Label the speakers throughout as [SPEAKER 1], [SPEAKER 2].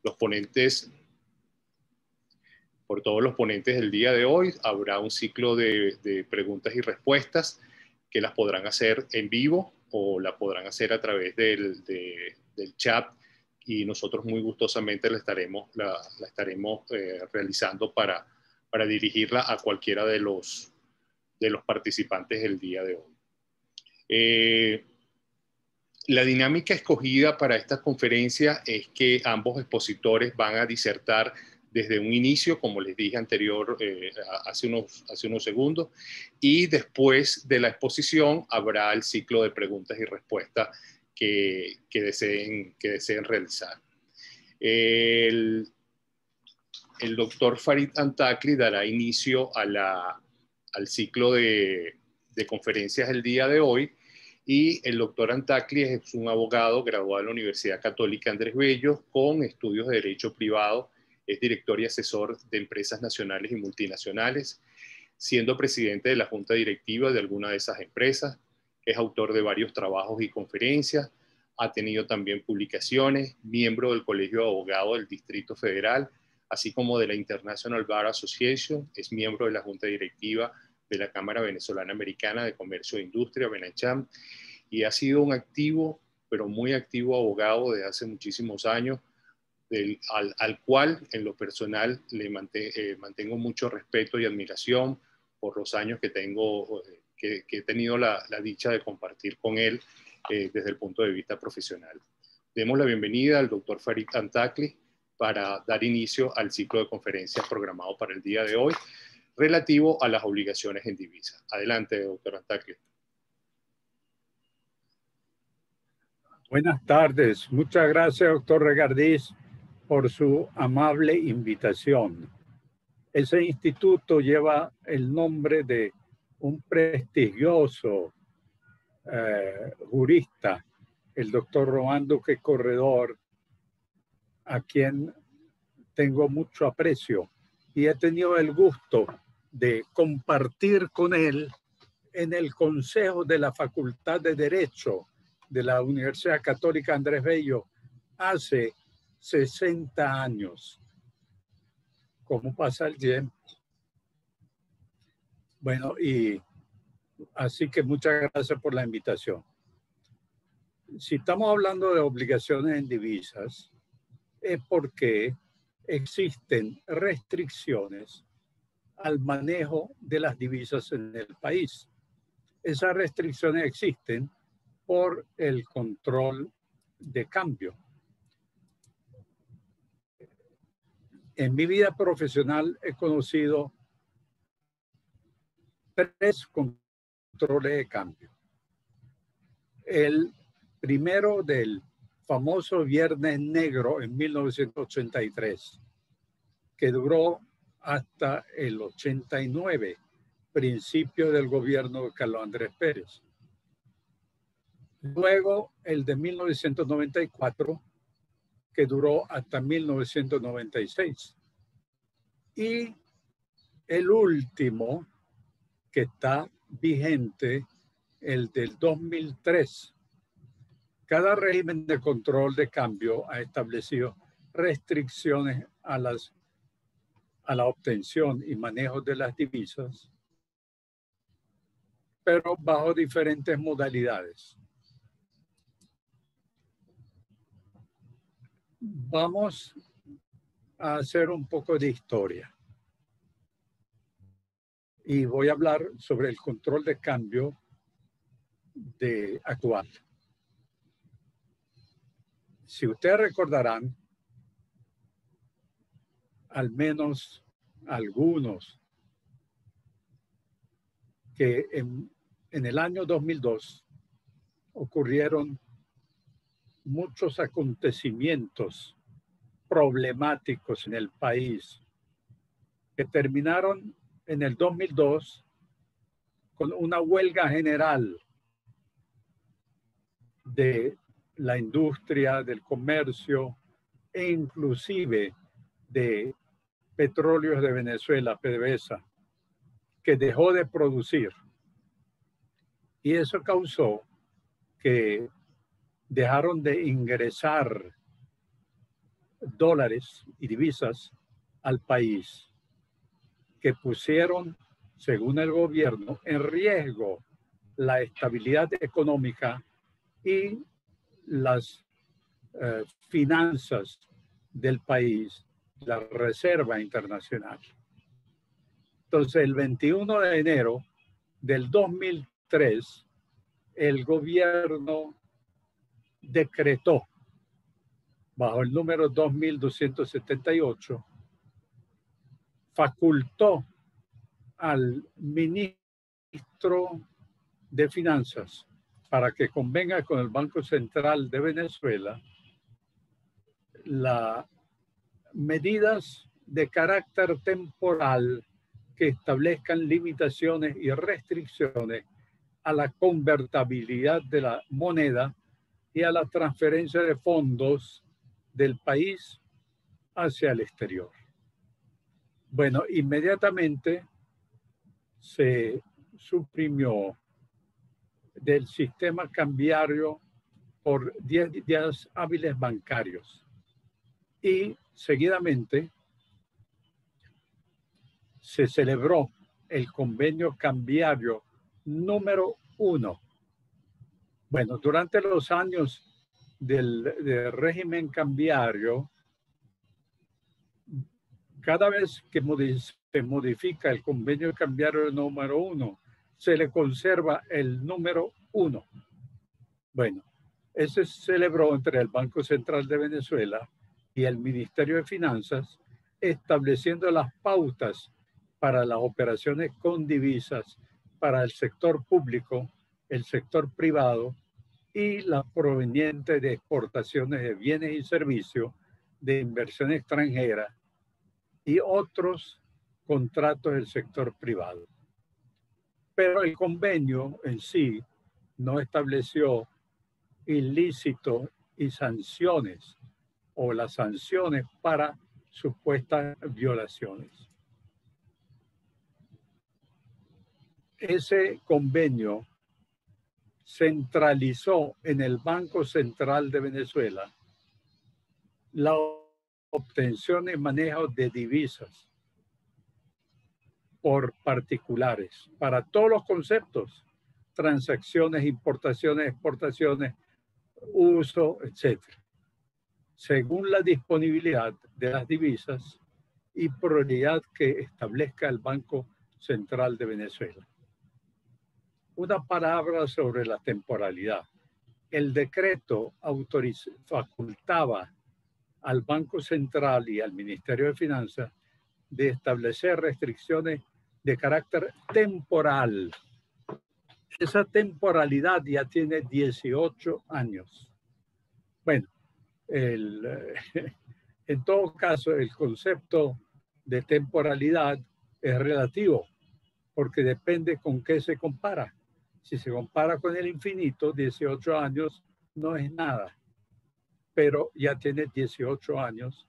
[SPEAKER 1] los ponentes, por todos los ponentes del día de hoy. Habrá un ciclo de preguntas y respuestas que las podrán hacer en vivo o la podrán hacer a través del chat, y nosotros muy gustosamente la estaremos realizando para dirigirla a cualquiera de los participantes del día de hoy. La dinámica escogida para esta conferencia es que ambos expositores van a disertar desde un inicio, como les dije hace unos segundos, y después de la exposición habrá el ciclo de preguntas y respuestas que deseen realizar. El doctor Farid Antakli dará inicio al ciclo de conferencias del día de hoy, y el doctor Antakli es un abogado graduado de la Universidad Católica Andrés Bello con estudios de Derecho Privado. Es director y asesor de empresas nacionales y multinacionales, siendo presidente de la junta directiva de alguna de esas empresas. Es autor de varios trabajos y conferencias. Ha tenido también publicaciones, miembro del Colegio de Abogados del Distrito Federal, así como de la International Bar Association. Es miembro de la junta directiva de la Cámara Venezolana Americana de Comercio e Industria, BENACHAM, y ha sido un activo, pero muy activo abogado desde hace muchísimos años, al cual en lo personal le mantengo mucho respeto y admiración por los años que he tenido la dicha de compartir con él desde el punto de vista profesional. Demos la bienvenida al doctor Farid Antakli para dar inicio al ciclo de conferencias programado para el día de hoy relativo a las obligaciones en divisa. Adelante, doctor Antakli.
[SPEAKER 2] Buenas tardes. Muchas gracias, doctor Regardís, por su amable invitación. Ese instituto lleva el nombre de un prestigioso jurista, el doctor Román Duque Corredor, a quien tengo mucho aprecio, y he tenido el gusto de compartir con él en el Consejo de la Facultad de Derecho de la Universidad Católica Andrés Bello hace 60 años. ¿Cómo pasa el tiempo? Bueno, y así que muchas gracias por la invitación. Si estamos hablando de obligaciones en divisas, es porque existen restricciones al manejo de las divisas en el país. Esas restricciones existen por el control de cambio. En mi vida profesional he conocido 3 controles de cambio. El primero del famoso Viernes Negro en 1983, que duró hasta el 89, principio del gobierno de Carlos Andrés Pérez. Luego el de 1994, que duró hasta 1996. Y el último, que está vigente, el del 2003. Cada régimen de control de cambio ha establecido restricciones a la obtención y manejo de las divisas, pero bajo diferentes modalidades. Vamos a hacer un poco de historia. Y voy a hablar sobre el control de cambio actual. Si ustedes recordarán, al menos algunos, que en el año 2002 ocurrieron muchos acontecimientos problemáticos en el país que terminaron en el 2002 con una huelga general de la industria, del comercio e inclusive de Petróleos de Venezuela, PDVSA, que dejó de producir. Y eso causó que dejaron de ingresar dólares y divisas al país, que pusieron, según el gobierno, en riesgo la estabilidad económica y las finanzas del país, la reserva internacional. Entonces, el 21 de enero del 2003, el gobierno decretó, bajo el número 2278, facultó al ministro de Finanzas para que convenga con el Banco Central de Venezuela las medidas de carácter temporal que establezcan limitaciones y restricciones a la convertibilidad de la moneda y a la transferencia de fondos del país hacia el exterior. Bueno, inmediatamente se suprimió del sistema cambiario por 10 días hábiles bancarios y seguidamente se celebró el convenio cambiario número 1. Bueno, durante los años del régimen cambiario, cada vez que se modifica el convenio cambiario número 1, se le conserva el número 1. Bueno, ese se celebró entre el Banco Central de Venezuela y el Ministerio de Finanzas, estableciendo las pautas para las operaciones con divisas para el sector público, el sector privado y la proveniente de exportaciones de bienes y servicios, de inversión extranjera y otros contratos del sector privado. Pero el convenio en sí no estableció ilícitos y sanciones o las sanciones para supuestas violaciones. Ese convenio centralizó en el Banco Central de Venezuela la obtención y manejo de divisas por particulares para todos los conceptos, transacciones, importaciones, exportaciones, uso, etcétera, según la disponibilidad de las divisas y prioridad que establezca el Banco Central de Venezuela. Una palabra sobre la temporalidad. El decreto facultaba al Banco Central y al Ministerio de Finanzas de establecer restricciones de carácter temporal. Esa temporalidad ya tiene 18 años. Bueno, en todo caso, el concepto de temporalidad es relativo, porque depende con qué se compara. Si se compara con el infinito, 18 años no es nada, pero ya tiene 18 años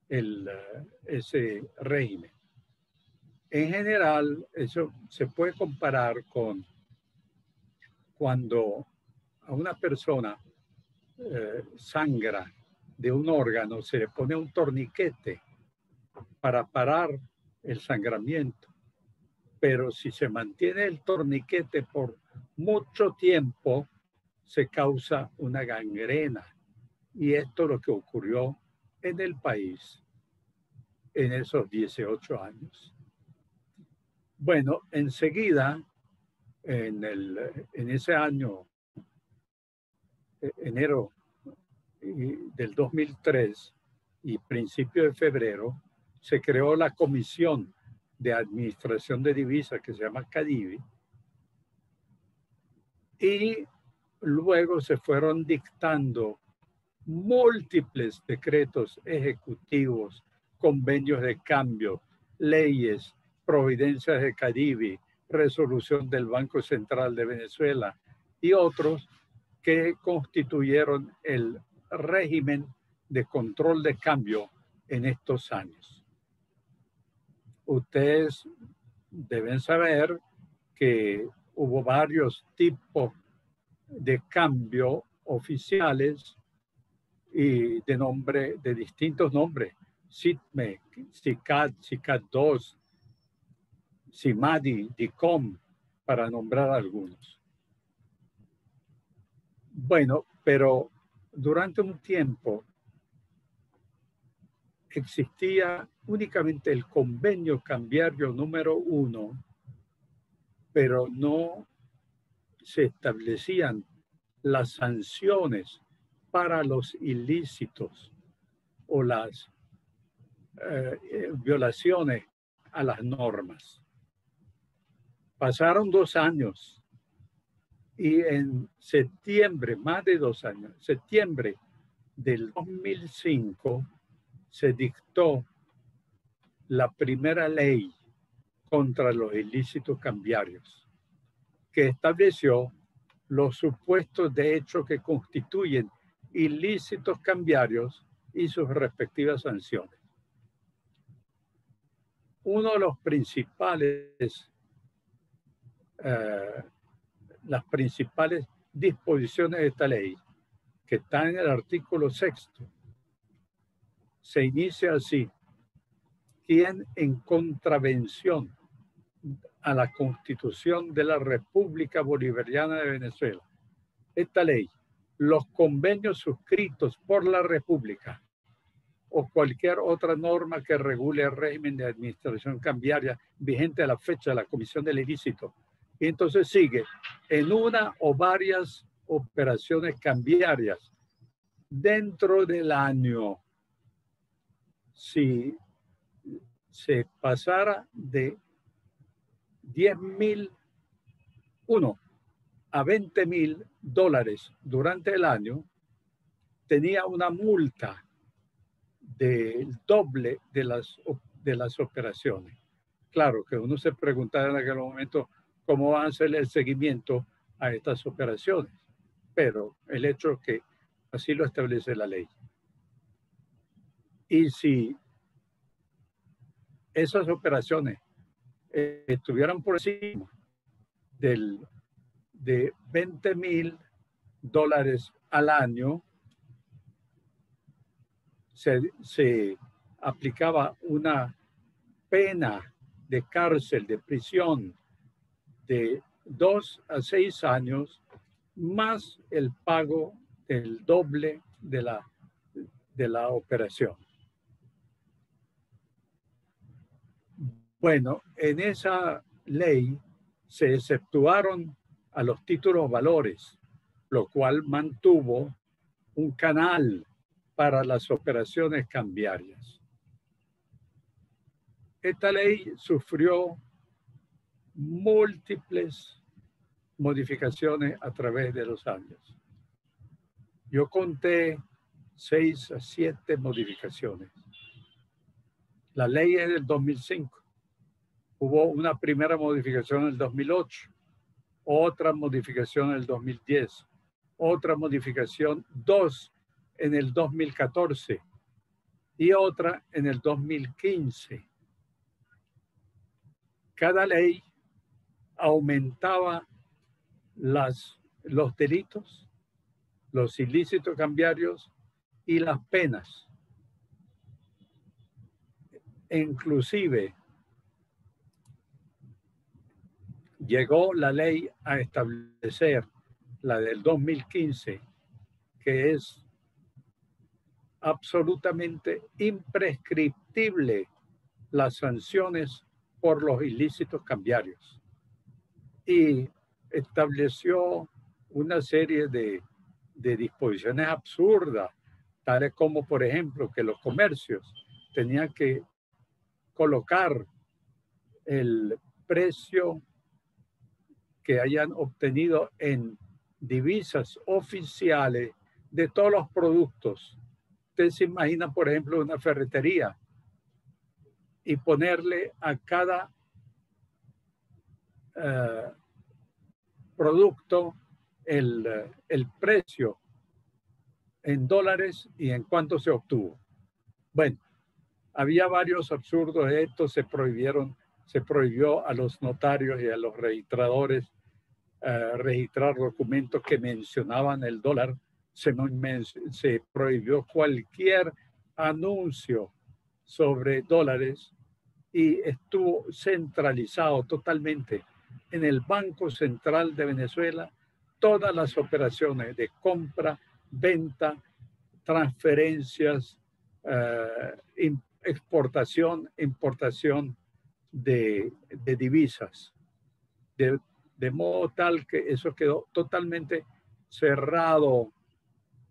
[SPEAKER 2] ese régimen. En general, eso se puede comparar con cuando a una persona sangra de un órgano, se le pone un torniquete para parar el sangramiento. Pero si se mantiene el torniquete por mucho tiempo, se causa una gangrena. Y esto es lo que ocurrió en el país en esos 18 años. Bueno, enseguida, en ese año, enero del 2003 y principio de febrero, se creó la Comisión de Administración de Divisas que se llama CADIVI, y luego se fueron dictando múltiples decretos ejecutivos, convenios de cambio, leyes, providencias de CADIVI, resolución del Banco Central de Venezuela y otros que constituyeron el régimen de control de cambio en estos años. Ustedes deben saber que hubo varios tipos de cambio oficiales y de distintos nombres, SITME, SICAD, SICAD 2, SIMADI, DICOM, para nombrar algunos. Bueno, pero durante un tiempo existía únicamente el convenio cambiario número 1, pero no se establecían las sanciones para los ilícitos o las violaciones a las normas. Pasaron 2 años y en septiembre, más de 2 años, septiembre del 2005, se dictó la primera ley contra los ilícitos cambiarios, que estableció los supuestos de hecho que constituyen ilícitos cambiarios y sus respectivas sanciones. Uno de los principales, las principales disposiciones de esta ley, que está en el artículo 6, se inicia así: quien en contravención a la Constitución de la República Bolivariana de Venezuela, esta ley, los convenios suscritos por la República o cualquier otra norma que regule el régimen de administración cambiaria vigente a la fecha de la comisión del ilícito. Y entonces sigue: en una o varias operaciones cambiarias dentro del año, si se pasara de 10.001 a 20.000 dólares durante el año, tenía una multa del doble de las operaciones. Claro que uno se preguntaba en aquel momento cómo va a hacer el seguimiento a estas operaciones, pero el hecho es que así lo establece la ley. Y si esas operaciones estuvieran por encima de 20.000 dólares al año, se aplicaba una pena de cárcel, de prisión, de 2 a 6 años, más el pago del doble de la operación. Bueno, en esa ley se exceptuaron a los títulos valores, lo cual mantuvo un canal para las operaciones cambiarias. Esta ley sufrió múltiples modificaciones a través de los años. Yo conté 6 a 7 modificaciones. La ley es del 2005. Hubo una primera modificación en el 2008, otra modificación en el 2010, otra modificación 2 en el 2014 y otra en el 2015. Cada ley aumentaba los delitos, los ilícitos cambiarios y las penas. Inclusive llegó la ley a establecer, la del 2015, que es absolutamente imprescriptible las sanciones por los ilícitos cambiarios. Y estableció una serie de disposiciones absurdas, tales como, por ejemplo, que los comercios tenían que colocar el precio que hayan obtenido en divisas oficiales de todos los productos. Usted se imagina, por ejemplo, una ferretería y ponerle a cada producto el precio en dólares y en cuánto se obtuvo. Bueno, había varios absurdos de esto. Se prohibió a los notarios y a los registradores registrar documentos que mencionaban el dólar se prohibió cualquier anuncio sobre dólares y estuvo centralizado totalmente en el Banco Central de Venezuela todas las operaciones de compra, venta, transferencias, exportación, importación de divisas, de modo tal que eso quedó totalmente cerrado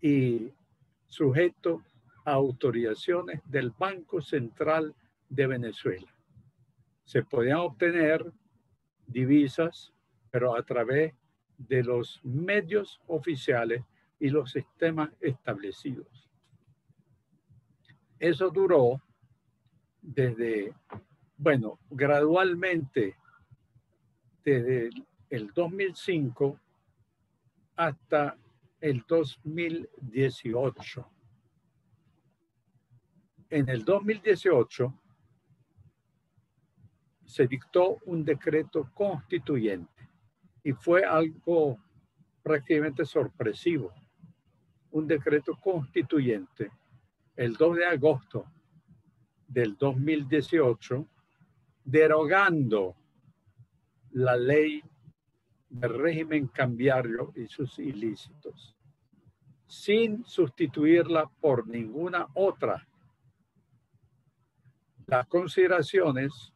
[SPEAKER 2] y sujeto a autorizaciones del Banco Central de Venezuela. Se podían obtener divisas, pero a través de los medios oficiales y los sistemas establecidos. Eso duró desde, bueno, gradualmente desde el 2005 hasta el 2018. En el 2018 se dictó un decreto constituyente y fue algo prácticamente sorpresivo. Un decreto constituyente el 2 de agosto del 2018 derogando la ley del régimen cambiario y sus ilícitos, sin sustituirla por ninguna otra. Las consideraciones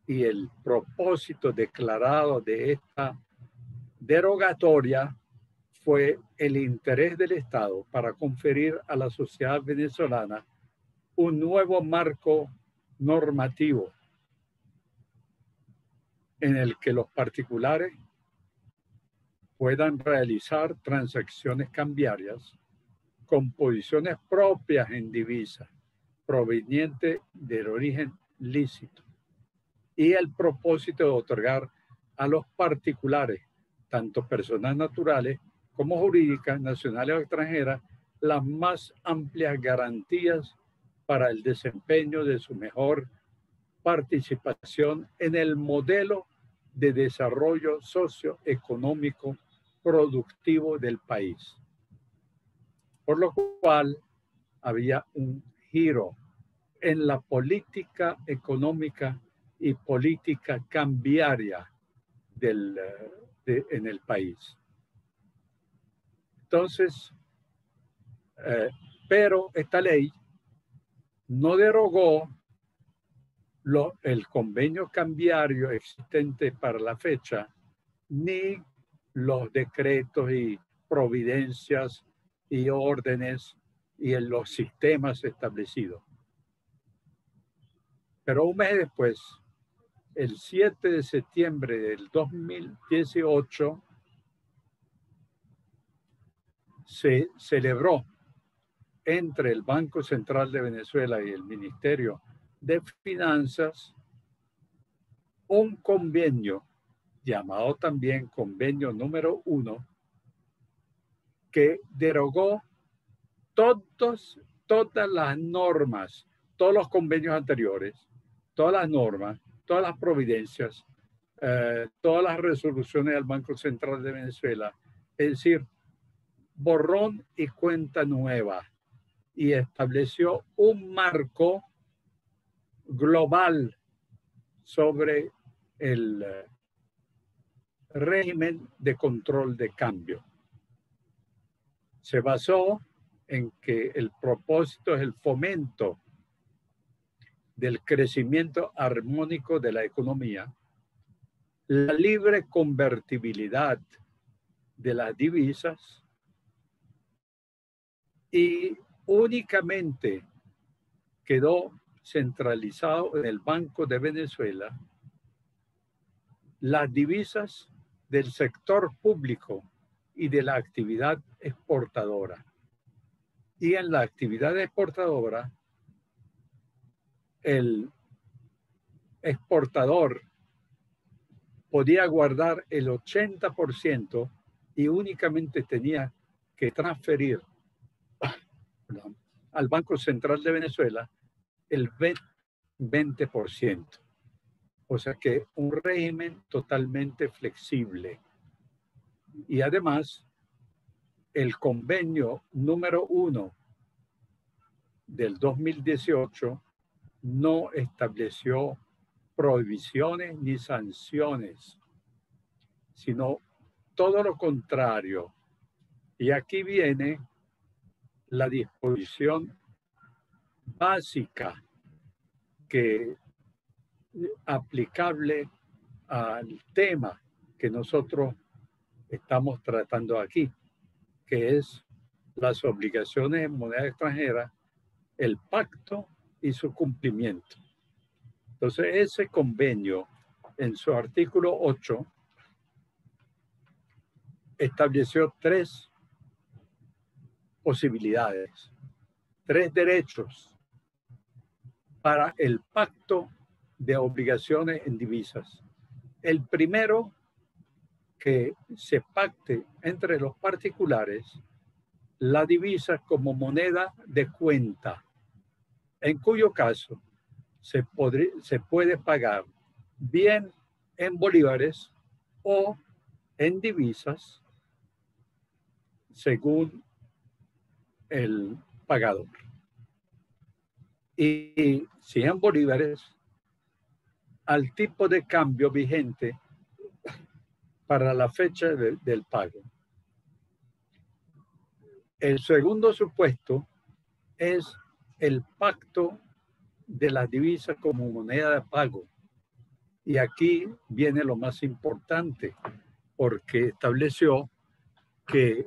[SPEAKER 2] y el propósito declarado de esta derogatoria fue el interés del Estado para conferir a la sociedad venezolana un nuevo marco normativo en el que los particulares puedan realizar transacciones cambiarias con posiciones propias en divisa proveniente del origen lícito y el propósito de otorgar a los particulares, tanto personas naturales como jurídicas, nacionales o extranjeras, las más amplias garantías para el desempeño de su mejor participación en el modelo de desarrollo socioeconómico productivo del país. Por lo cual había un giro en la política económica y política cambiaria en el país. Entonces, pero esta ley no derogó el convenio cambiario existente para la fecha, ni los decretos y providencias y órdenes y en los sistemas establecidos. Pero un mes después, el 7 de septiembre del 2018, se celebró entre el Banco Central de Venezuela y el Ministerio de Finanzas un convenio llamado también convenio número 1 que derogó todas las normas, todos los convenios anteriores, todas las normas, todas las providencias, todas las resoluciones del Banco Central de Venezuela, es decir, borrón y cuenta nueva, y estableció un marco global sobre el régimen de control de cambio. Se basó en que el propósito es el fomento del crecimiento armónico de la economía, la libre convertibilidad de las divisas y únicamente quedó centralizado en el Banco de Venezuela las divisas del sector público y de la actividad exportadora. Y en la actividad exportadora, el exportador podía guardar el 80% y únicamente tenía que transferir al Banco Central de Venezuela el 20%. O sea que un régimen totalmente flexible. Y además el convenio número 1 del 2018 no estableció prohibiciones ni sanciones, sino todo lo contrario. Y aquí viene la disposición básica que aplicable al tema que nosotros estamos tratando aquí, que es las obligaciones en moneda extranjera, el pacto y su cumplimiento. Entonces, ese convenio, en su artículo 8, estableció 3 posibilidades, 3 derechos para el pacto de obligaciones en divisas. El primero, que se pacte entre los particulares la divisa como moneda de cuenta, en cuyo caso se puede pagar bien en bolívares o en divisas según el pagador. Y si en bolívares, al tipo de cambio vigente para la fecha del pago. El segundo supuesto es el pacto de la divisa como moneda de pago. Y aquí viene lo más importante, porque estableció que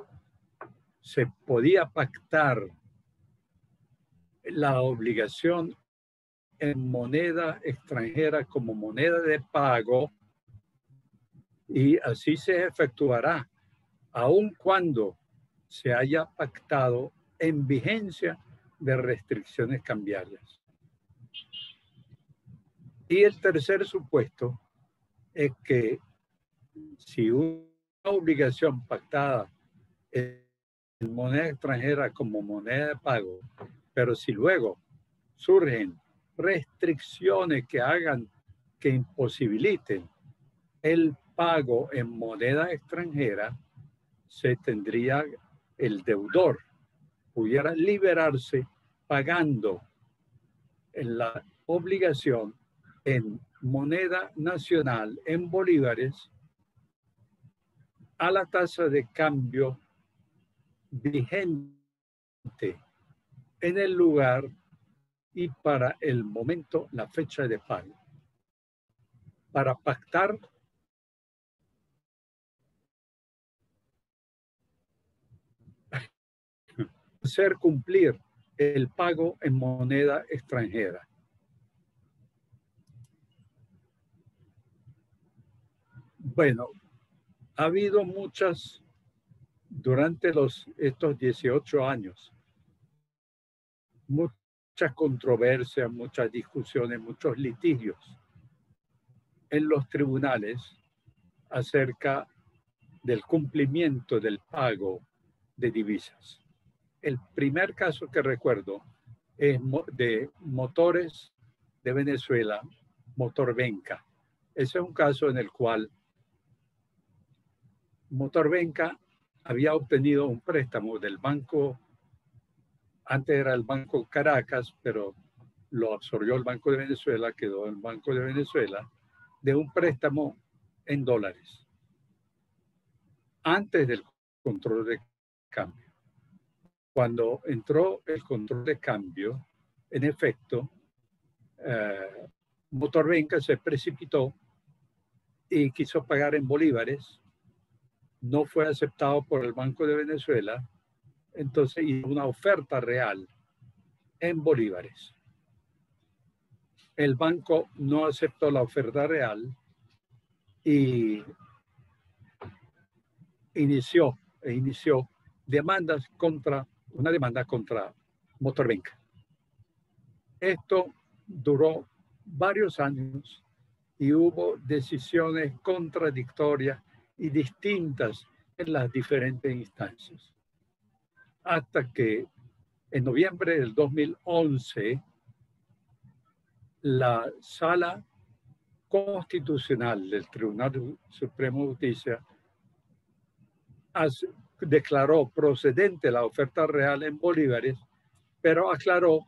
[SPEAKER 2] se podía pactar la obligación en moneda extranjera como moneda de pago, y así se efectuará, aun cuando se haya pactado en vigencia de restricciones cambiarias. Y el tercer supuesto es que si una obligación pactada en moneda extranjera como moneda de pago, pero si luego surgen restricciones que hagan, que imposibiliten el pago en moneda extranjera, se tendría, el deudor pudiera liberarse pagando en la obligación en moneda nacional, en bolívares, a la tasa de cambio vigente en el lugar y para el momento, la fecha de pago. Para pactar hacer cumplir el pago en moneda extranjera. Bueno, ha habido muchas, durante estos 18 años, muchas controversias, muchas discusiones, muchos litigios en los tribunales acerca del cumplimiento del pago de divisas. El primer caso que recuerdo es de Motores de Venezuela, Motorvenca. Ese es un caso en el cual Motorvenca había obtenido un préstamo del banco, antes era el Banco Caracas, pero lo absorbió el Banco de Venezuela, quedó el Banco de Venezuela, de un préstamo en dólares, antes del control de cambio. Cuando entró el control de cambio, en efecto, Motorvenca se precipitó y quiso pagar en bolívares. No fue aceptado por el Banco de Venezuela, entonces hizo una oferta real en bolívares. El banco no aceptó la oferta real y inició una demanda contra Motorvenca. Esto duró varios años y hubo decisiones contradictorias y distintas en las diferentes instancias. Hasta que en noviembre del 2011, la Sala Constitucional del Tribunal Supremo de Justicia declaró procedente la oferta real en bolívares, pero aclaró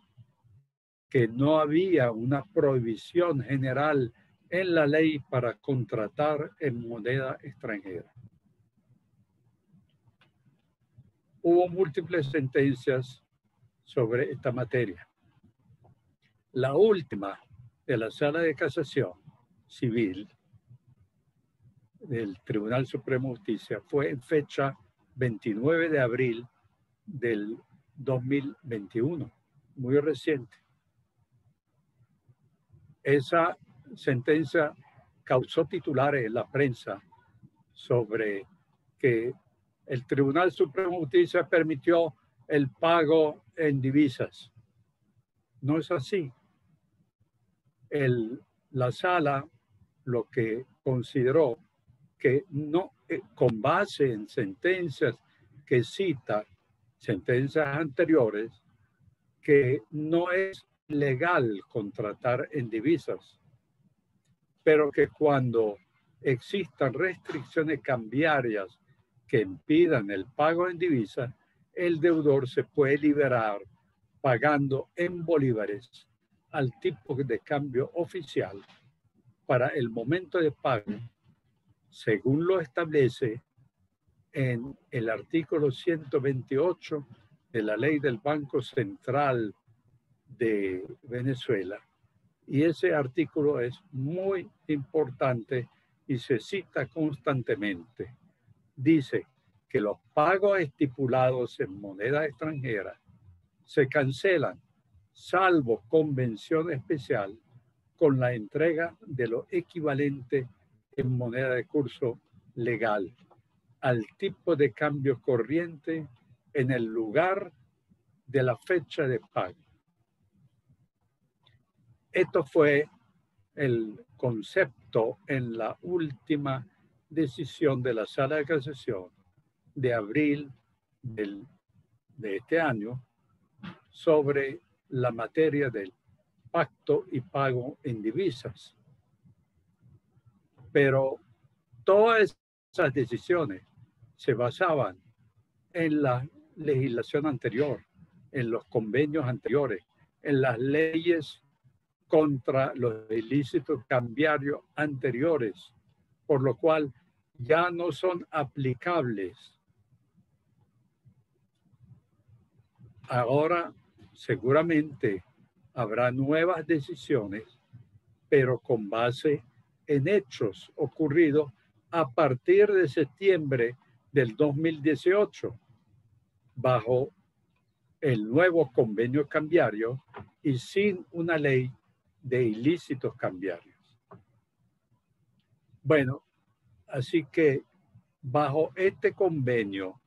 [SPEAKER 2] que no había una prohibición general en la ley para contratar en moneda extranjera. Hubo múltiples sentencias sobre esta materia. La última de la Sala de Casación Civil del Tribunal Supremo de Justicia fue en fecha 29 de abril del 2021, muy reciente. Esa sentencia causó titulares en la prensa sobre que el Tribunal Supremo de Justicia permitió el pago en divisas. No es así. La sala lo que consideró que no, con base en sentencias que cita, sentencias anteriores, que no es legal contratar en divisas, pero que cuando existan restricciones cambiarias que impidan el pago en divisas, el deudor se puede liberar pagando en bolívares al tipo de cambio oficial para el momento de pago, según lo establece en el artículo 128 de la Ley del Banco Central de Venezuela. Y ese artículo es muy importante y se cita constantemente. Dice que los pagos estipulados en moneda extranjera se cancelan, salvo convención especial, con la entrega de lo equivalente en moneda de curso legal al tipo de cambio corriente en el lugar de la fecha de pago. Esto fue el concepto en la última decisión de la Sala de Casación de abril de este año sobre la materia del pacto y pago en divisas. Pero todas esas decisiones se basaban en la legislación anterior, en los convenios anteriores, en las leyes contra los ilícitos cambiarios anteriores, por lo cual ya no son aplicables. Ahora seguramente habrá nuevas decisiones, pero con base en hechos ocurridos a partir de septiembre del 2018, bajo el nuevo convenio cambiario y sin una ley de ilícitos cambiarios. Bueno, así que bajo este convenio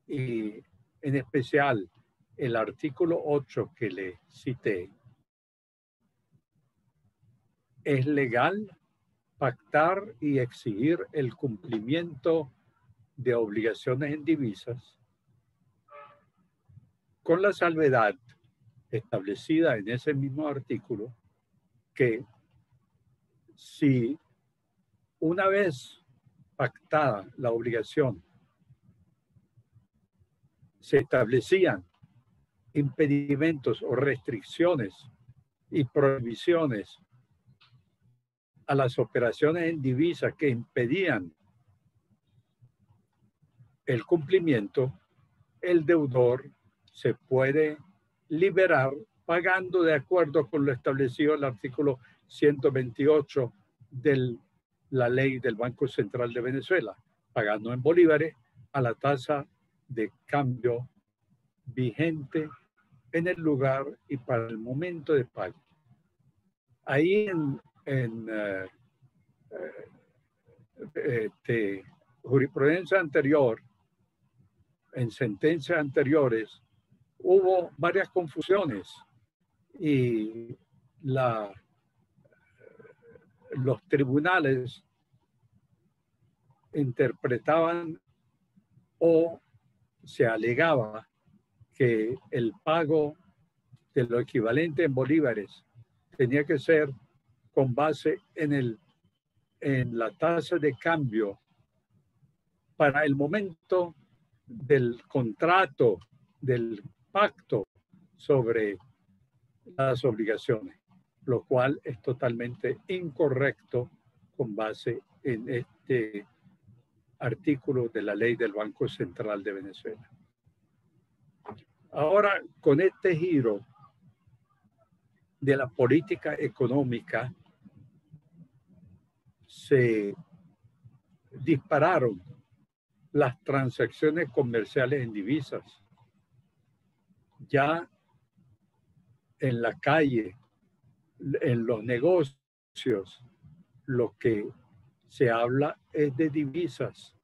[SPEAKER 2] y en especial el artículo 8 que le cité, es legal pactar y exigir el cumplimiento de obligaciones en divisas con la salvedad establecida en ese mismo artículo que si una vez pactada la obligación se establecían impedimentos o restricciones y prohibiciones a las operaciones en divisas que impedían el cumplimiento, el deudor se puede liberar pagando de acuerdo con lo establecido en el artículo 128 de la ley del Banco Central de Venezuela, pagando en bolívares a la tasa de cambio vigente en el lugar y para el momento de pago. Ahí en jurisprudencia anterior, en sentencias anteriores, hubo varias confusiones y los tribunales interpretaban o se alegaba que el pago de lo equivalente en bolívares tenía que ser con base en la tasa de cambio para el momento del contrato, del pacto sobre las obligaciones, lo cual es totalmente incorrecto con base en este artículo de la ley del Banco Central de Venezuela. Ahora, con este giro de la política económica, se dispararon las transacciones comerciales en divisas. Ya en la calle, en los negocios, lo que se habla es de divisas.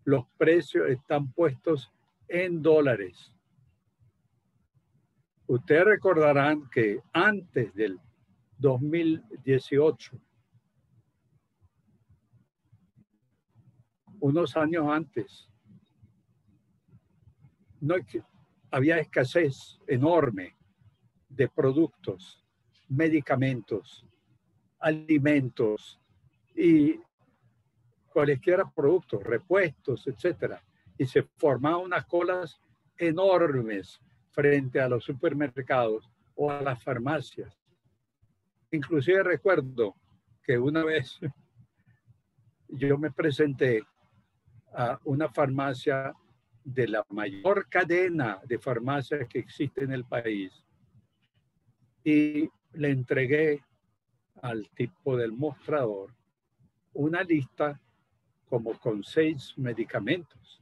[SPEAKER 2] Los precios están puestos en dólares. Ustedes recordarán que antes del 2018, unos años antes, no había escasez enorme de productos, medicamentos, alimentos y cualquier productos, repuestos, etcétera. Y se formaban unas colas enormes frente a los supermercados o a las farmacias. Inclusive recuerdo que una vez yo me presenté a una farmacia de la mayor cadena de farmacias que existe en el país y le entregué al tipo del mostrador una lista como con 6 medicamentos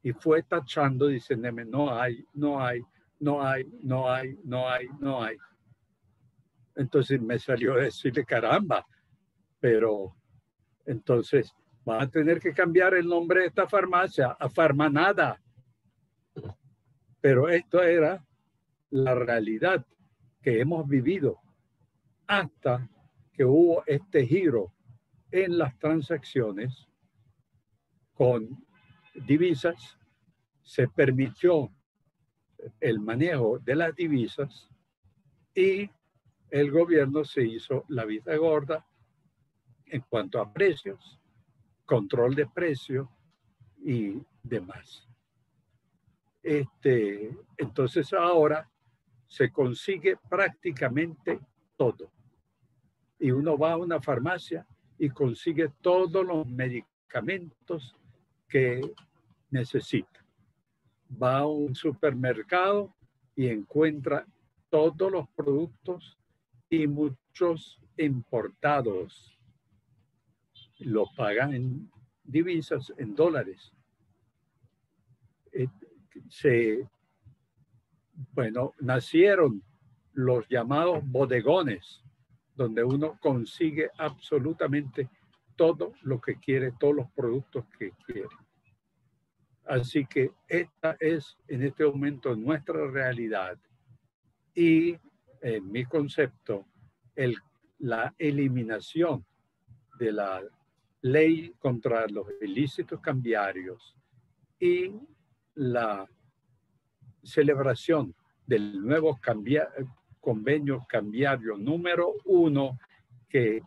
[SPEAKER 2] y fue tachando diciéndome no hay, no hay, no hay, no hay, no hay, no hay. Entonces me salió a decirle caramba, pero entonces van a tener que cambiar el nombre de esta farmacia a Farmanada. Pero esto era la realidad que hemos vivido hasta que hubo este giro en las transacciones con divisas. Se permitió el manejo de las divisas y el gobierno se hizo la vista gorda en cuanto a precios, control de precios y demás. Entonces ahora se consigue prácticamente todo. Y uno va a una farmacia y consigue todos los medicamentos que necesita. Va a un supermercado y encuentra todos los productos y muchos importados. Lo pagan en divisas, en dólares. Nacieron los llamados bodegones, donde uno consigue absolutamente todo lo que quiere, todos los productos que quiere. Así que esta es en este momento nuestra realidad y en mi concepto, la eliminación de la ley contra los ilícitos cambiarios y la celebración del nuevo convenio cambiario número 1 que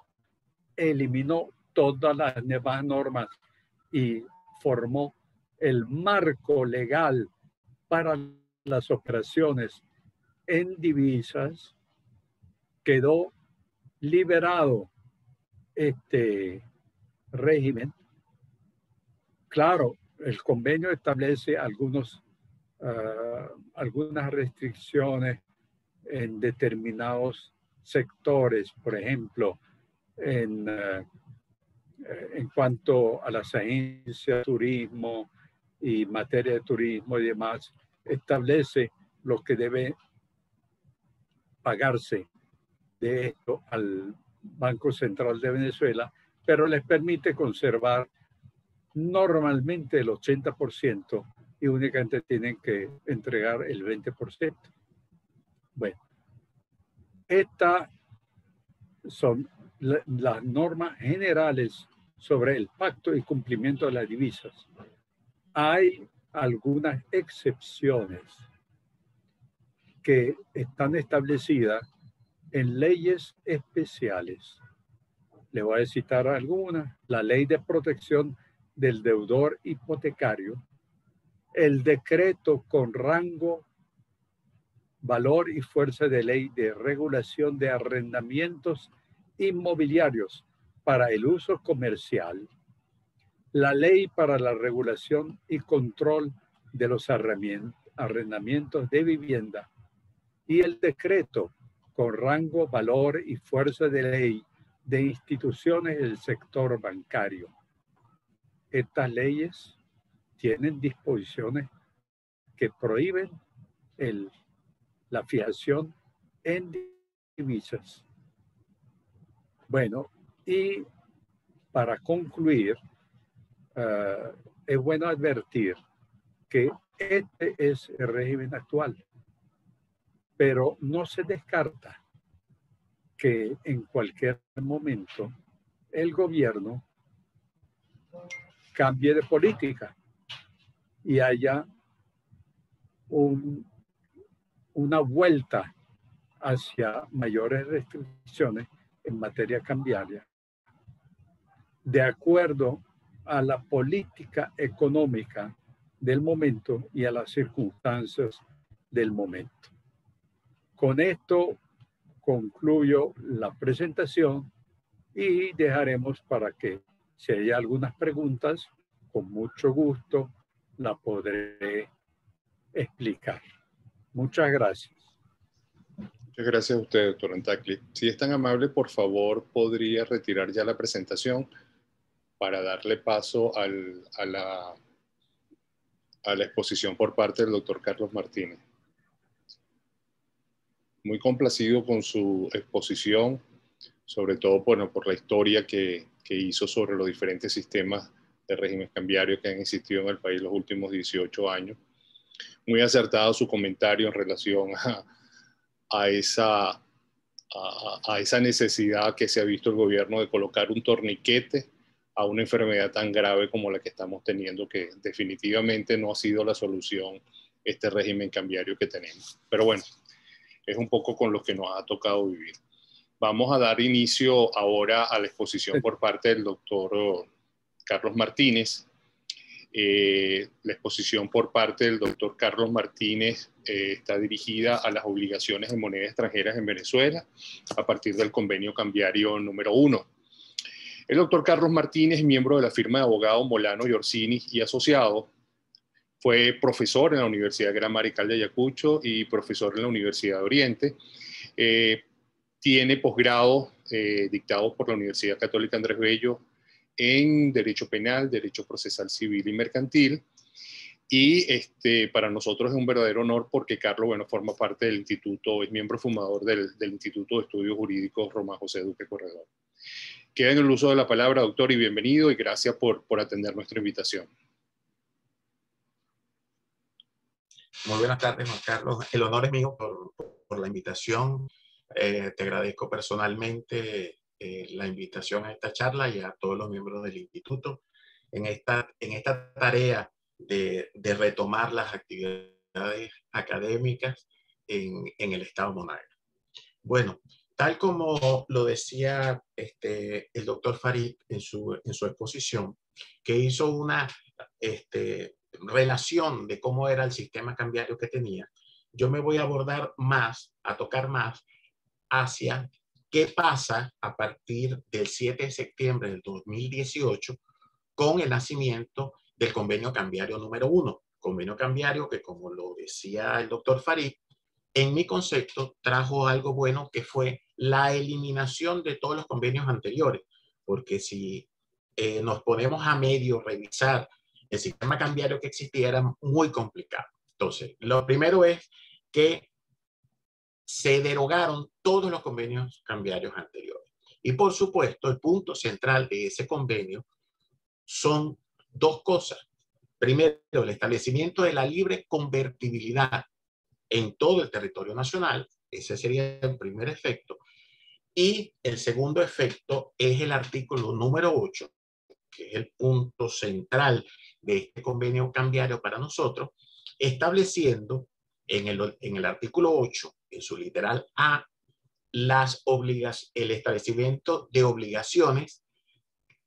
[SPEAKER 2] eliminó todas las nuevas normas y formó el marco legal para las operaciones en divisas, quedó liberado este régimen. Claro, el convenio establece algunas restricciones en determinados sectores, por ejemplo, en cuanto a las agencias de turismo y materia de turismo y demás, establece lo que debe pagarse de esto al Banco Central de Venezuela, pero les permite conservar normalmente el 80% y únicamente tienen que entregar el 20%. Bueno, estas son las normas generales sobre el pacto y cumplimiento de las divisas. Hay algunas excepciones que están establecidas en leyes especiales. Le voy a citar algunas. La Ley de Protección del Deudor Hipotecario el decreto con rango, valor y fuerza de ley de regulación de arrendamientos inmobiliarios para el uso comercial, la ley para la regulación y control de los arrendamientos de vivienda y el decreto con rango, valor y fuerza de ley de instituciones del sector bancario. Estas leyes tienen disposiciones que prohíben la fijación en divisas. Bueno, y para concluir, es bueno advertir que este es el régimen actual, pero no se descarta que en cualquier momento el gobierno cambie de política y haya una vuelta hacia mayores restricciones en materia cambiaria, de acuerdo a la política económica del momento y a las circunstancias del momento. Con esto concluyo la presentación y dejaremos para que, si hay algunas preguntas, con mucho gusto la podré explicar. Muchas gracias.
[SPEAKER 1] Muchas gracias a usted, doctor Antacli. Si es tan amable, por favor, podría retirar ya la presentación para darle paso a la exposición por parte del doctor Carlos Martínez. Muy complacido con su exposición, sobre todo por la historia que hizo sobre los diferentes sistemas de régimen cambiario que han existido en el país los últimos 18 años. Muy acertado su comentario en relación a esa necesidad que se ha visto el gobierno de colocar un torniquete a una enfermedad tan grave como la que estamos teniendo, que definitivamente no ha sido la solución este régimen cambiario que tenemos. Pero bueno, es un poco con lo que nos ha tocado vivir. Vamos a dar inicio ahora a la exposición por parte del doctor Carlos Martínez. La exposición por parte del doctor Carlos Martínez está dirigida a las obligaciones en moneda extranjera en Venezuela a partir del convenio cambiario número 1. El doctor Carlos Martínez, miembro de la firma de abogados Molano y Orsini y Asociados, fue profesor en la Universidad Gran Marical de Ayacucho y profesor en la Universidad de Oriente. Tiene posgrado dictado por la Universidad Católica Andrés Bello en Derecho Penal, Derecho Procesal Civil y Mercantil. Y para nosotros es un verdadero honor porque Carlos, bueno, forma parte del instituto, es miembro fundador del Instituto de Estudios Jurídicos Román José Duque Corredor. Queda en el uso de la palabra, doctor, y bienvenido, y gracias por atender nuestra invitación.
[SPEAKER 3] Muy buenas tardes, Juan Carlos. El honor es mío por la invitación. Te agradezco personalmente la invitación a esta charla y a todos los miembros del instituto en esta tarea de retomar las actividades académicas en el Estado Monagas. Bueno, tal como lo decía el doctor Farid en su exposición, que hizo una relación de cómo era el sistema cambiario que tenía, yo me voy a tocar más hacia qué pasa a partir del 7 de septiembre del 2018 con el nacimiento del convenio cambiario número 1. Convenio cambiario que, como lo decía el doctor Farid, en mi concepto trajo algo bueno, que fue la eliminación de todos los convenios anteriores, porque si nos ponemos a medio revisar el sistema cambiario que existía, era muy complicado. Entonces, lo primero es que se derogaron todos los convenios cambiarios anteriores. Y por supuesto, el punto central de ese convenio son dos cosas. Primero, el establecimiento de la libre convertibilidad en todo el territorio nacional. Ese sería el primer efecto. Y el segundo efecto es el artículo número 8, que es el punto central de este convenio cambiario para nosotros, estableciendo en el artículo 8, en su literal A, el establecimiento de obligaciones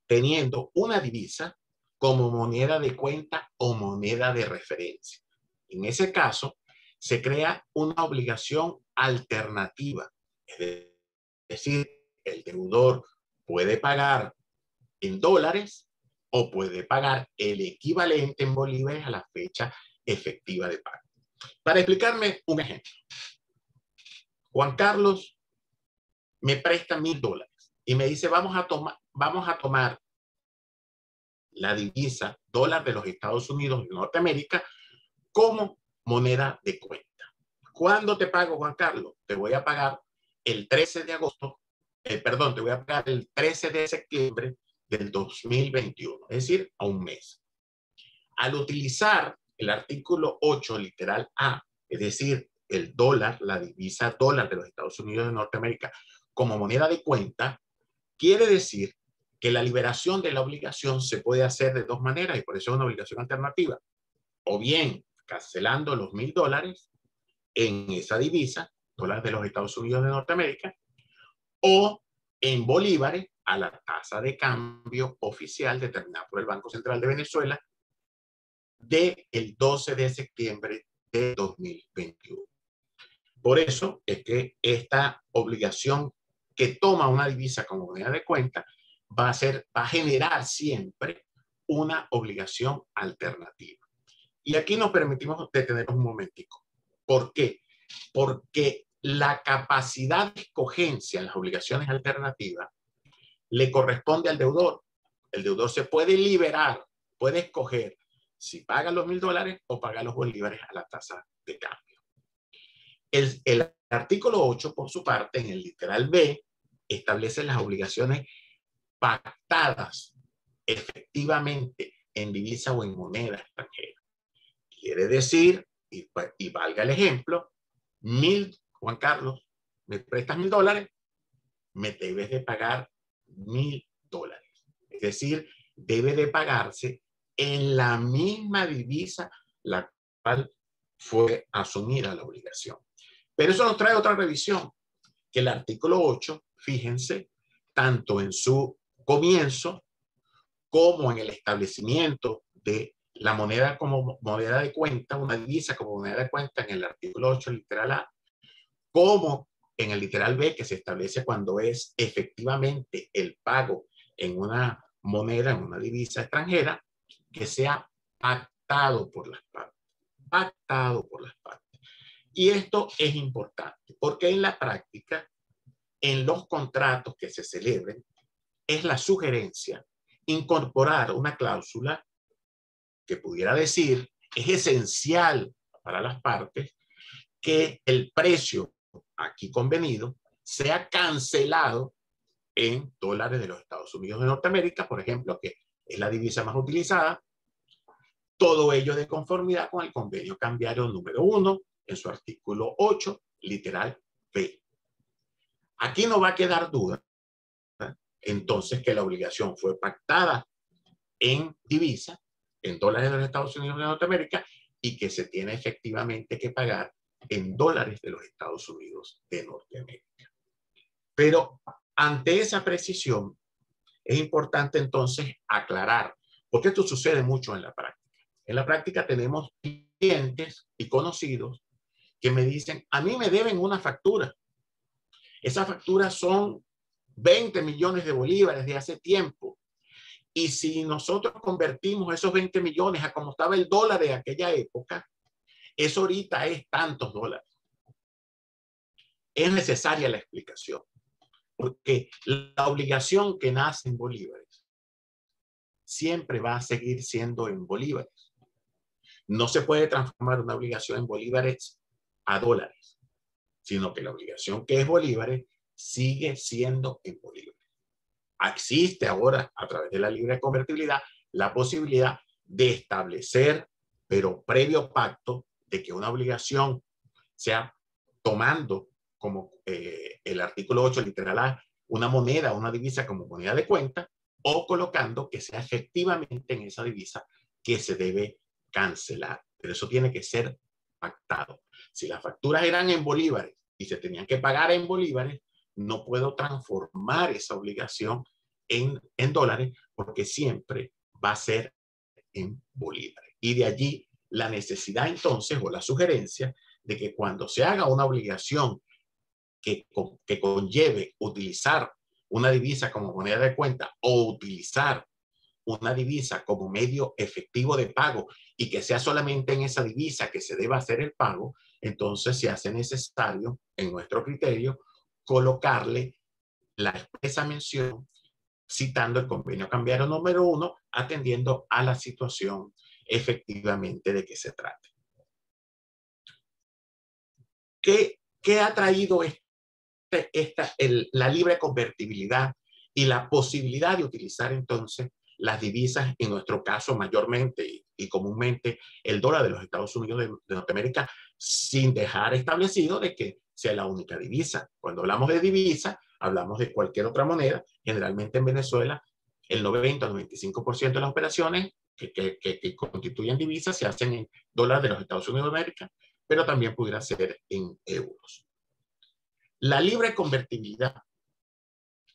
[SPEAKER 3] teniendo una divisa como moneda de cuenta o moneda de referencia. En ese caso, se crea una obligación alternativa. Es decir, el deudor puede pagar en dólares o puede pagar el equivalente en bolívares a la fecha efectiva de pago. Para explicarme un ejemplo, Juan Carlos me presta $1000 y me dice, vamos a tomar la divisa dólar de los Estados Unidos de Norteamérica como moneda de cuenta. ¿Cuándo te pago, Juan Carlos? Te voy a pagar el 13 de agosto, perdón, te voy a pagar el 13 de septiembre del 2021, es decir, a un mes. Al utilizar el artículo 8, literal A, es decir, el dólar, la divisa dólar de los Estados Unidos de Norteamérica como moneda de cuenta, quiere decir que la liberación de la obligación se puede hacer de dos maneras y por eso es una obligación alternativa. O bien cancelando los $1000 en esa divisa, dólares de los Estados Unidos de Norteamérica, o en bolívares a la tasa de cambio oficial determinada por el Banco Central de Venezuela del 12 de septiembre de 2021. Por eso es que esta obligación que toma una divisa como moneda de cuenta va a generar siempre una obligación alternativa. Y aquí nos permitimos detenernos un momentico. ¿Por qué? Porque la capacidad de escogencia en las obligaciones alternativas le corresponde al deudor. El deudor se puede liberar, puede escoger si paga los $1000 o paga los bolívares a la tasa de cambio. El artículo 8, por su parte, en el literal B, establece las obligaciones pactadas efectivamente en divisa o en moneda extranjera. Quiere decir, y valga el ejemplo, Juan Carlos, me prestas $1000, me debes de pagar $1000. Es decir, debe de pagarse en la misma divisa la cual fue asumida la obligación. Pero eso nos trae otra revisión, que el artículo 8, fíjense, tanto en su comienzo como en el establecimiento de la moneda como moneda de cuenta, una divisa como moneda de cuenta en el artículo 8, literal A, como en el literal B, que se establece cuando es efectivamente el pago en una moneda, en una divisa extranjera, que sea pactado por las partes. Pactado por las partes. Y esto es importante, porque en la práctica, en los contratos que se celebren, es la sugerencia incorporar una cláusula que pudiera decir es esencial para las partes que el precio aquí convenido sea cancelado en dólares de los Estados Unidos de Norteamérica, por ejemplo, que es la divisa más utilizada, todo ello de conformidad con el convenio cambiario número 1 en su artículo 8, literal B. Aquí no va a quedar duda, entonces, que la obligación fue pactada en divisa, en dólares de los Estados Unidos de Norteamérica, y que se tiene efectivamente que pagar en dólares de los Estados Unidos de Norteamérica. Pero ante esa precisión, es importante entonces aclarar, porque esto sucede mucho en la práctica. En la práctica tenemos clientes y conocidos que me dicen, a mí me deben una factura. Esas facturas son 20 millones de bolívares de hace tiempo. Y si nosotros convertimos esos 20 millones a como estaba el dólar de aquella época, eso ahorita es tantos dólares. Es necesaria la explicación, porque la obligación que nace en bolívares siempre va a seguir siendo en bolívares. No se puede transformar una obligación en bolívares a dólares, sino que la obligación que es bolívares sigue siendo en bolívares. Existe ahora, a través de la libre convertibilidad, la posibilidad de establecer, pero previo pacto, de que una obligación sea tomando como el artículo 8, literal A, una moneda, una divisa como moneda de cuenta, o colocando que sea efectivamente en esa divisa que se debe cancelar. Pero eso tiene que ser pactado. Si las facturas eran en bolívares y se tenían que pagar en bolívares, no puedo transformar esa obligación en dólares, porque siempre va a ser en bolívares. Y de allí la necesidad entonces o la sugerencia de que cuando se haga una obligación que conlleve utilizar una divisa como moneda de cuenta o utilizar una divisa como medio efectivo de pago y que sea solamente en esa divisa que se deba hacer el pago, entonces se hace necesario, en nuestro criterio, colocarle la expresa mención citando el convenio cambiario número 1, atendiendo a la situación efectivamente de que se trate. ¿Qué ha traído la libre convertibilidad y la posibilidad de utilizar entonces las divisas, en nuestro caso mayormente y comúnmente el dólar de los Estados Unidos de Norteamérica, sin dejar establecido de que sea la única divisa? Cuando hablamos de divisa, hablamos de cualquier otra moneda. Generalmente en Venezuela, el 90-95% de las operaciones que constituyen divisas se hacen en dólares de los Estados Unidos de América, pero también pudiera ser en euros. La libre convertibilidad,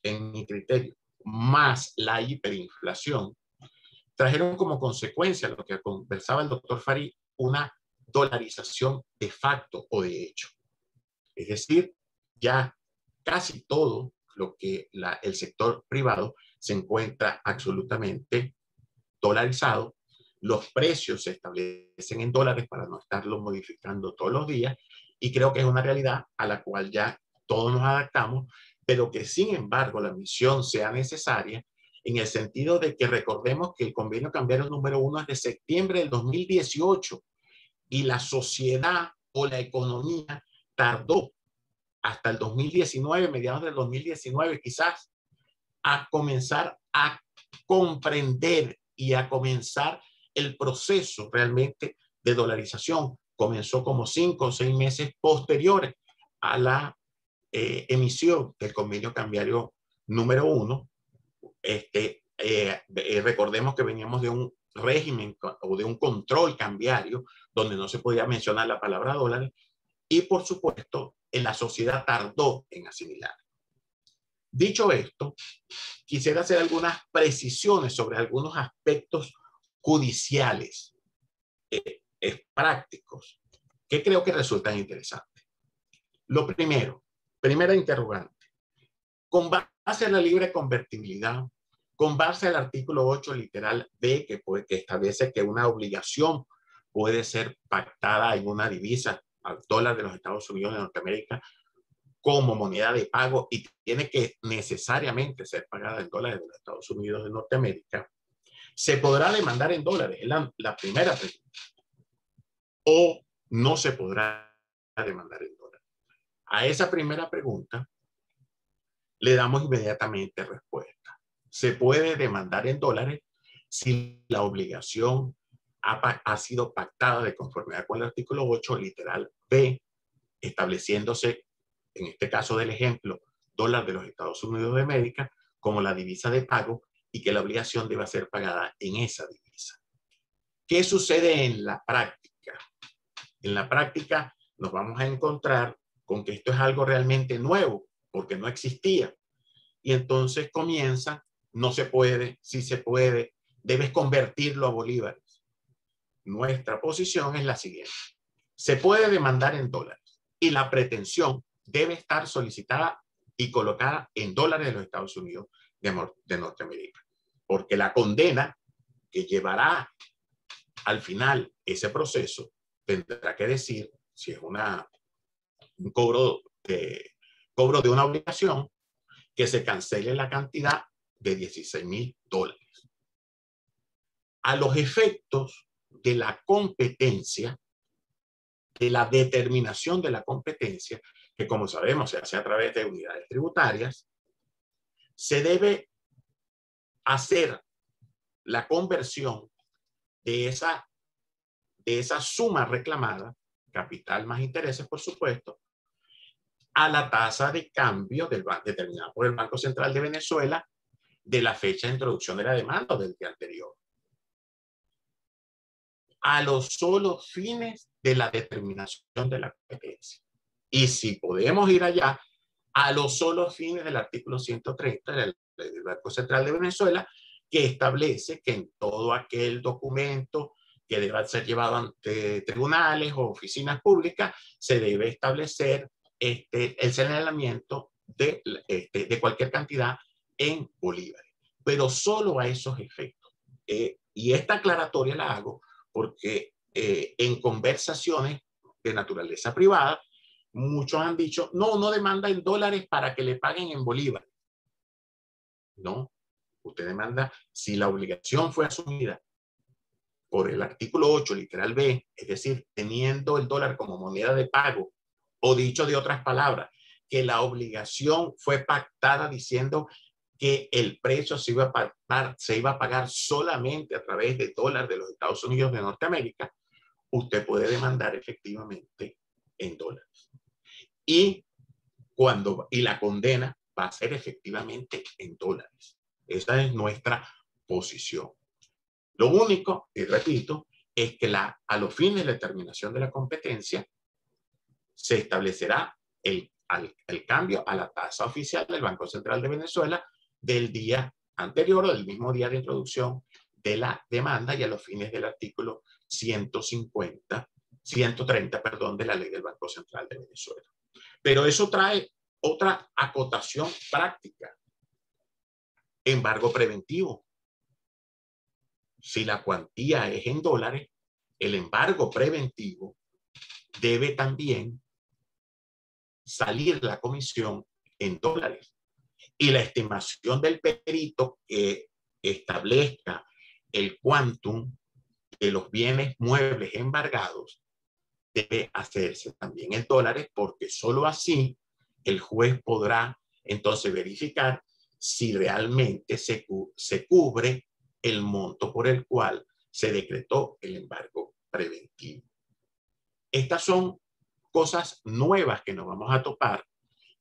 [SPEAKER 3] en mi criterio, más la hiperinflación, trajeron como consecuencia, lo que conversaba el doctor Farid, una dolarización de facto o de hecho. Es decir, ya casi todo lo que el sector privado se encuentra absolutamente dolarizado. Los precios se establecen en dólares para no estarlos modificando todos los días, y creo que es una realidad a la cual ya todos nos adaptamos, pero que sin embargo la misión sea necesaria en el sentido de que recordemos que el convenio cambiario número 1 es de septiembre del 2018 y la sociedad o la economía tardó hasta el 2019, mediados del 2019 quizás, a comenzar a comprender y a comenzar el proceso realmente de dolarización. Comenzó como 5 o 6 meses posteriores a la emisión del convenio cambiario número 1. Recordemos que veníamos de un régimen o de un control cambiario donde no se podía mencionar la palabra dólares, y por supuesto la sociedad tardó en asimilar. Dicho esto, quisiera hacer algunas precisiones sobre algunos aspectos judiciales prácticos que creo que resultan interesantes. Lo primero, primera interrogante, con base a la libre convertibilidad, con base al artículo 8 literal B, que establece que una obligación puede ser pactada en una divisa al dólar de los Estados Unidos de Norteamérica como moneda de pago y tiene que necesariamente ser pagada en dólares de los Estados Unidos de Norteamérica, ¿se podrá demandar en dólares? Es la primera pregunta. ¿O no se podrá demandar en dólares? A esa primera pregunta le damos inmediatamente respuesta. Se puede demandar en dólares si la obligación ha sido pactada de conformidad con el artículo 8, literal B, estableciéndose, en este caso del ejemplo, dólar de los Estados Unidos de América como la divisa de pago y que la obligación deba ser pagada en esa divisa. ¿Qué sucede en la práctica? En la práctica nos vamos a encontrar con que esto es algo realmente nuevo, porque no existía. Y entonces comienza, no se puede, sí se puede, debes convertirlo a bolívares. Nuestra posición es la siguiente. Se puede demandar en dólares y la pretensión debe estar solicitada y colocada en dólares de los Estados Unidos de Norteamérica. Porque la condena que llevará al final ese proceso tendrá que decir si es un cobro de una obligación, que se cancele la cantidad de $16,000. A los efectos de la competencia, de la determinación de la competencia, que como sabemos se hace a través de unidades tributarias, se debe hacer la conversión de esa suma reclamada, capital más intereses por supuesto, a la tasa de cambio determinada por el Banco Central de Venezuela de la fecha de introducción de la demanda del día anterior, a los solos fines de la determinación de la competencia. Y si podemos ir allá, a los solos fines del artículo 130 del Banco Central de Venezuela, que establece que en todo aquel documento que deba ser llevado ante tribunales o oficinas públicas se debe establecer el señalamiento de cualquier cantidad en bolívares, pero solo a esos efectos. Y esta aclaratoria la hago porque en conversaciones de naturaleza privada, muchos han dicho, no, no demanda en dólares para que le paguen en bolívares. No, usted demanda si la obligación fue asumida por el artículo 8, literal B, es decir, teniendo el dólar como moneda de pago, o dicho de otras palabras, que la obligación fue pactada diciendo que el precio se iba a pagar solamente a través de dólar de los Estados Unidos de Norteamérica, usted puede demandar efectivamente en dólares. Y la condena va a ser efectivamente en dólares. Esa es nuestra posición. Lo único, y repito, es que a los fines de determinación de la competencia se establecerá el cambio a la tasa oficial del Banco Central de Venezuela del día anterior o del mismo día de introducción de la demanda y a los fines del artículo 130, de la ley del Banco Central de Venezuela. Pero eso trae otra acotación práctica. Embargo preventivo. Si la cuantía es en dólares, el embargo preventivo debe también salir la comisión en dólares. Y la estimación del perito que establezca el quantum de los bienes muebles embargados debe hacerse también en dólares, porque solo así el juez podrá entonces verificar si realmente se cubre el monto por el cual se decretó el embargo preventivo. Estas son cosas nuevas que nos vamos a topar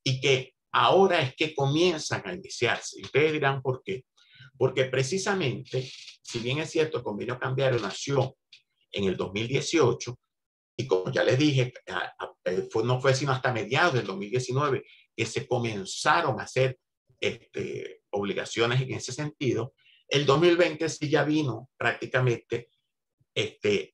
[SPEAKER 3] y que ahora es que comienzan a iniciarse. Y ustedes dirán por qué. Porque precisamente, si bien es cierto, el convenio cambiario nació en el 2018, y como ya les dije, no fue sino hasta mediados del 2019 que se comenzaron a hacer obligaciones en ese sentido. El 2020 sí ya vino prácticamente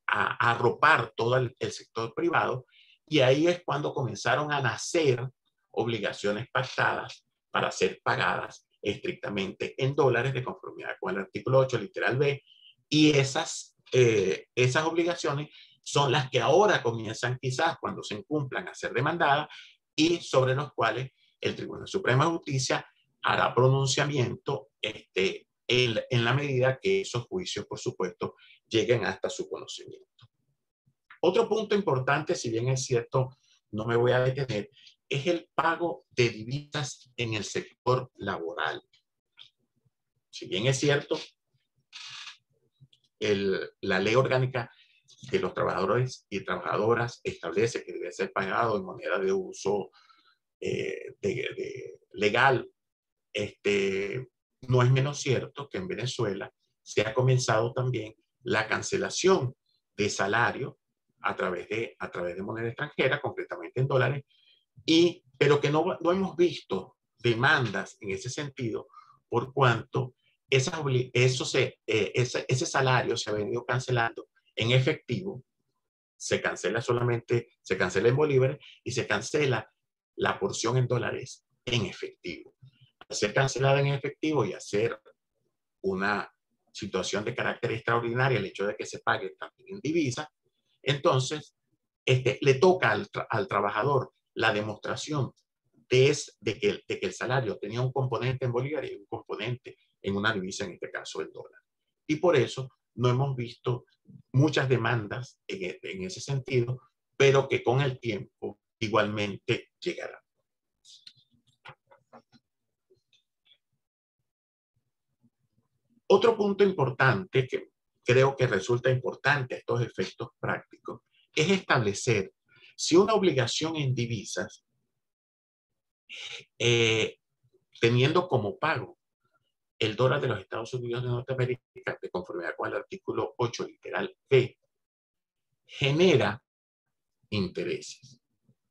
[SPEAKER 3] a arropar todo el sector privado, y ahí es cuando comenzaron a nacer obligaciones pactadas para ser pagadas estrictamente en dólares de conformidad con el artículo 8, literal B, y esas obligaciones son las que ahora comienzan quizás cuando se incumplan a ser demandadas y sobre los cuales el Tribunal Supremo de Justicia hará pronunciamiento en la medida que esos juicios, por supuesto, lleguen hasta su conocimiento. Otro punto importante, si bien es cierto, no me voy a detener, es el pago de divisas en el sector laboral. Si bien es cierto, la ley orgánica de los trabajadores y trabajadoras establece que debe ser pagado en moneda de uso legal, no es menos cierto que en Venezuela se ha comenzado también la cancelación de salario a través de moneda extranjera, concretamente en dólares, pero que no hemos visto demandas en ese sentido, por cuanto ese salario se ha venido cancelando en efectivo, se cancela en bolívares y se cancela la porción en dólares en efectivo. Al ser cancelada en efectivo y hacer una situación de carácter extraordinario el hecho de que se pague también en divisa, entonces le toca al trabajador la demostración de que el salario tenía un componente en bolívares y un componente en una divisa, en este caso el dólar. Y por eso no hemos visto muchas demandas en ese sentido, pero que con el tiempo igualmente llegarán. Otro punto importante que creo que resulta importante a estos efectos prácticos es establecer si una obligación en divisas, teniendo como pago el dólar de los Estados Unidos de Norteamérica, de conformidad con el artículo 8, literal B, genera intereses.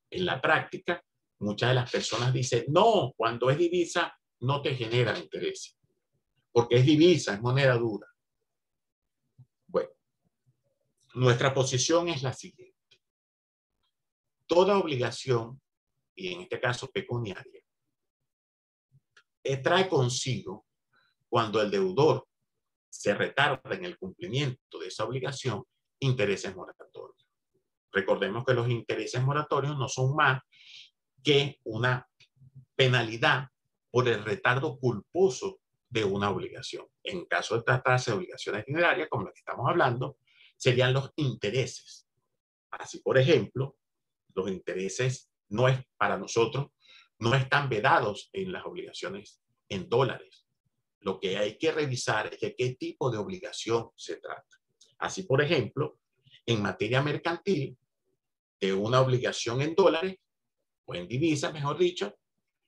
[SPEAKER 3] En la práctica, muchas de las personas dicen, no, cuando es divisa no te generan intereses. porque es divisa, es moneda dura. Bueno, nuestra posición es la siguiente. Toda obligación, y en este caso pecuniaria, trae consigo, cuando el deudor se retarda en el cumplimiento de esa obligación, intereses moratorios. Recordemos que los intereses moratorios no son más que una penalidad por el retardo culposo de una obligación. En caso de tratarse de obligaciones dinerarias, como las que estamos hablando, serían los intereses. Así, por ejemplo, los intereses no es para nosotros, no están vedados en las obligaciones en dólares. Lo que hay que revisar es de qué tipo de obligación se trata. Así, por ejemplo, en materia mercantil, de una obligación en dólares, o en divisas, mejor dicho,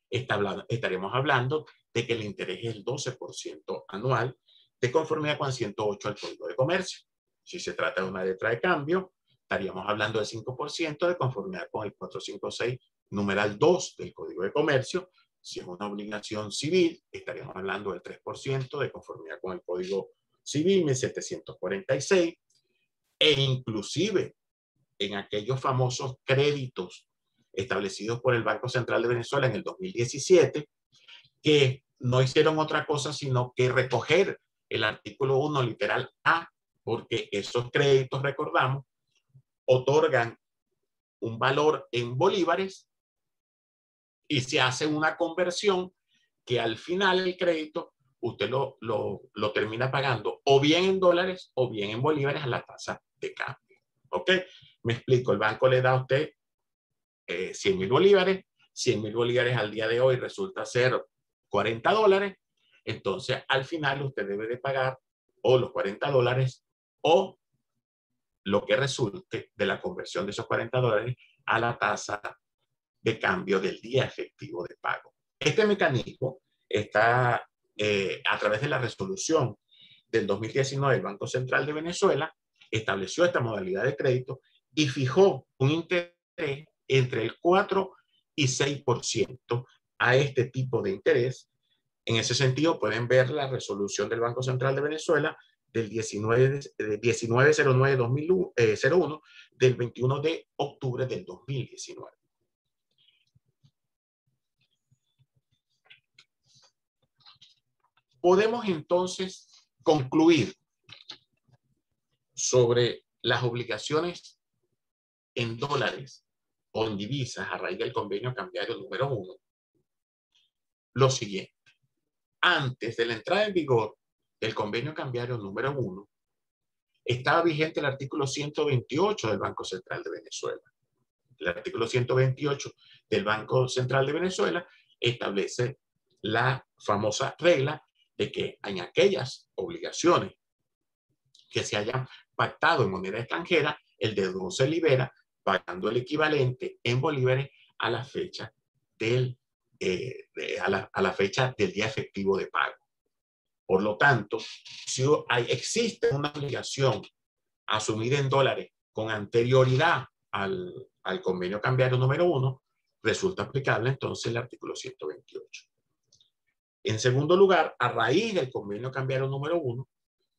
[SPEAKER 3] estaremos hablando de que el interés es el 12% anual, de conformidad con el 108 del Código de Comercio. Si se trata de una letra de cambio, estaríamos hablando del 5% de conformidad con el 456, numeral 2 del Código de Comercio. Si es una obligación civil, estaríamos hablando del 3% de conformidad con el Código Civil 1746, e inclusive en aquellos famosos créditos establecidos por el Banco Central de Venezuela en el 2017, que no hicieron otra cosa sino que recoger el artículo 1, literal A, porque esos créditos, recordamos, otorgan un valor en bolívares y se hace una conversión que al final el crédito usted lo termina pagando o bien en dólares o bien en bolívares a la tasa de cambio. ¿Ok? Me explico, el banco le da a usted 100.000 bolívares, 100.000 bolívares al día de hoy resulta ser $40, entonces al final usted debe de pagar o los $40 o lo que resulte de la conversión de esos $40 a la tasa de cambio del día efectivo de pago. Este mecanismo está a través de la resolución del 2019 del Banco Central de Venezuela, estableció esta modalidad de crédito y fijó un interés entre el 4 y 6% a este tipo de interés. En ese sentido, pueden ver la resolución del Banco Central de Venezuela del 1909-2001 del 21 de octubre del 2019. Podemos entonces concluir sobre las obligaciones en dólares o en divisas a raíz del convenio cambiario número 1 lo siguiente. Antes de la entrada en vigor del convenio cambiario número 1, estaba vigente el artículo 128 del Banco Central de Venezuela. El artículo 128 del Banco Central de Venezuela establece la famosa regla de que en aquellas obligaciones que se hayan pactado en moneda extranjera, el deudor se libera pagando el equivalente en bolívares a la fecha del, a la fecha del día efectivo de pago. Por lo tanto, si existe una obligación asumida en dólares con anterioridad al convenio cambiario número 1, resulta aplicable entonces el artículo 128. En segundo lugar, a raíz del convenio cambiario número 1,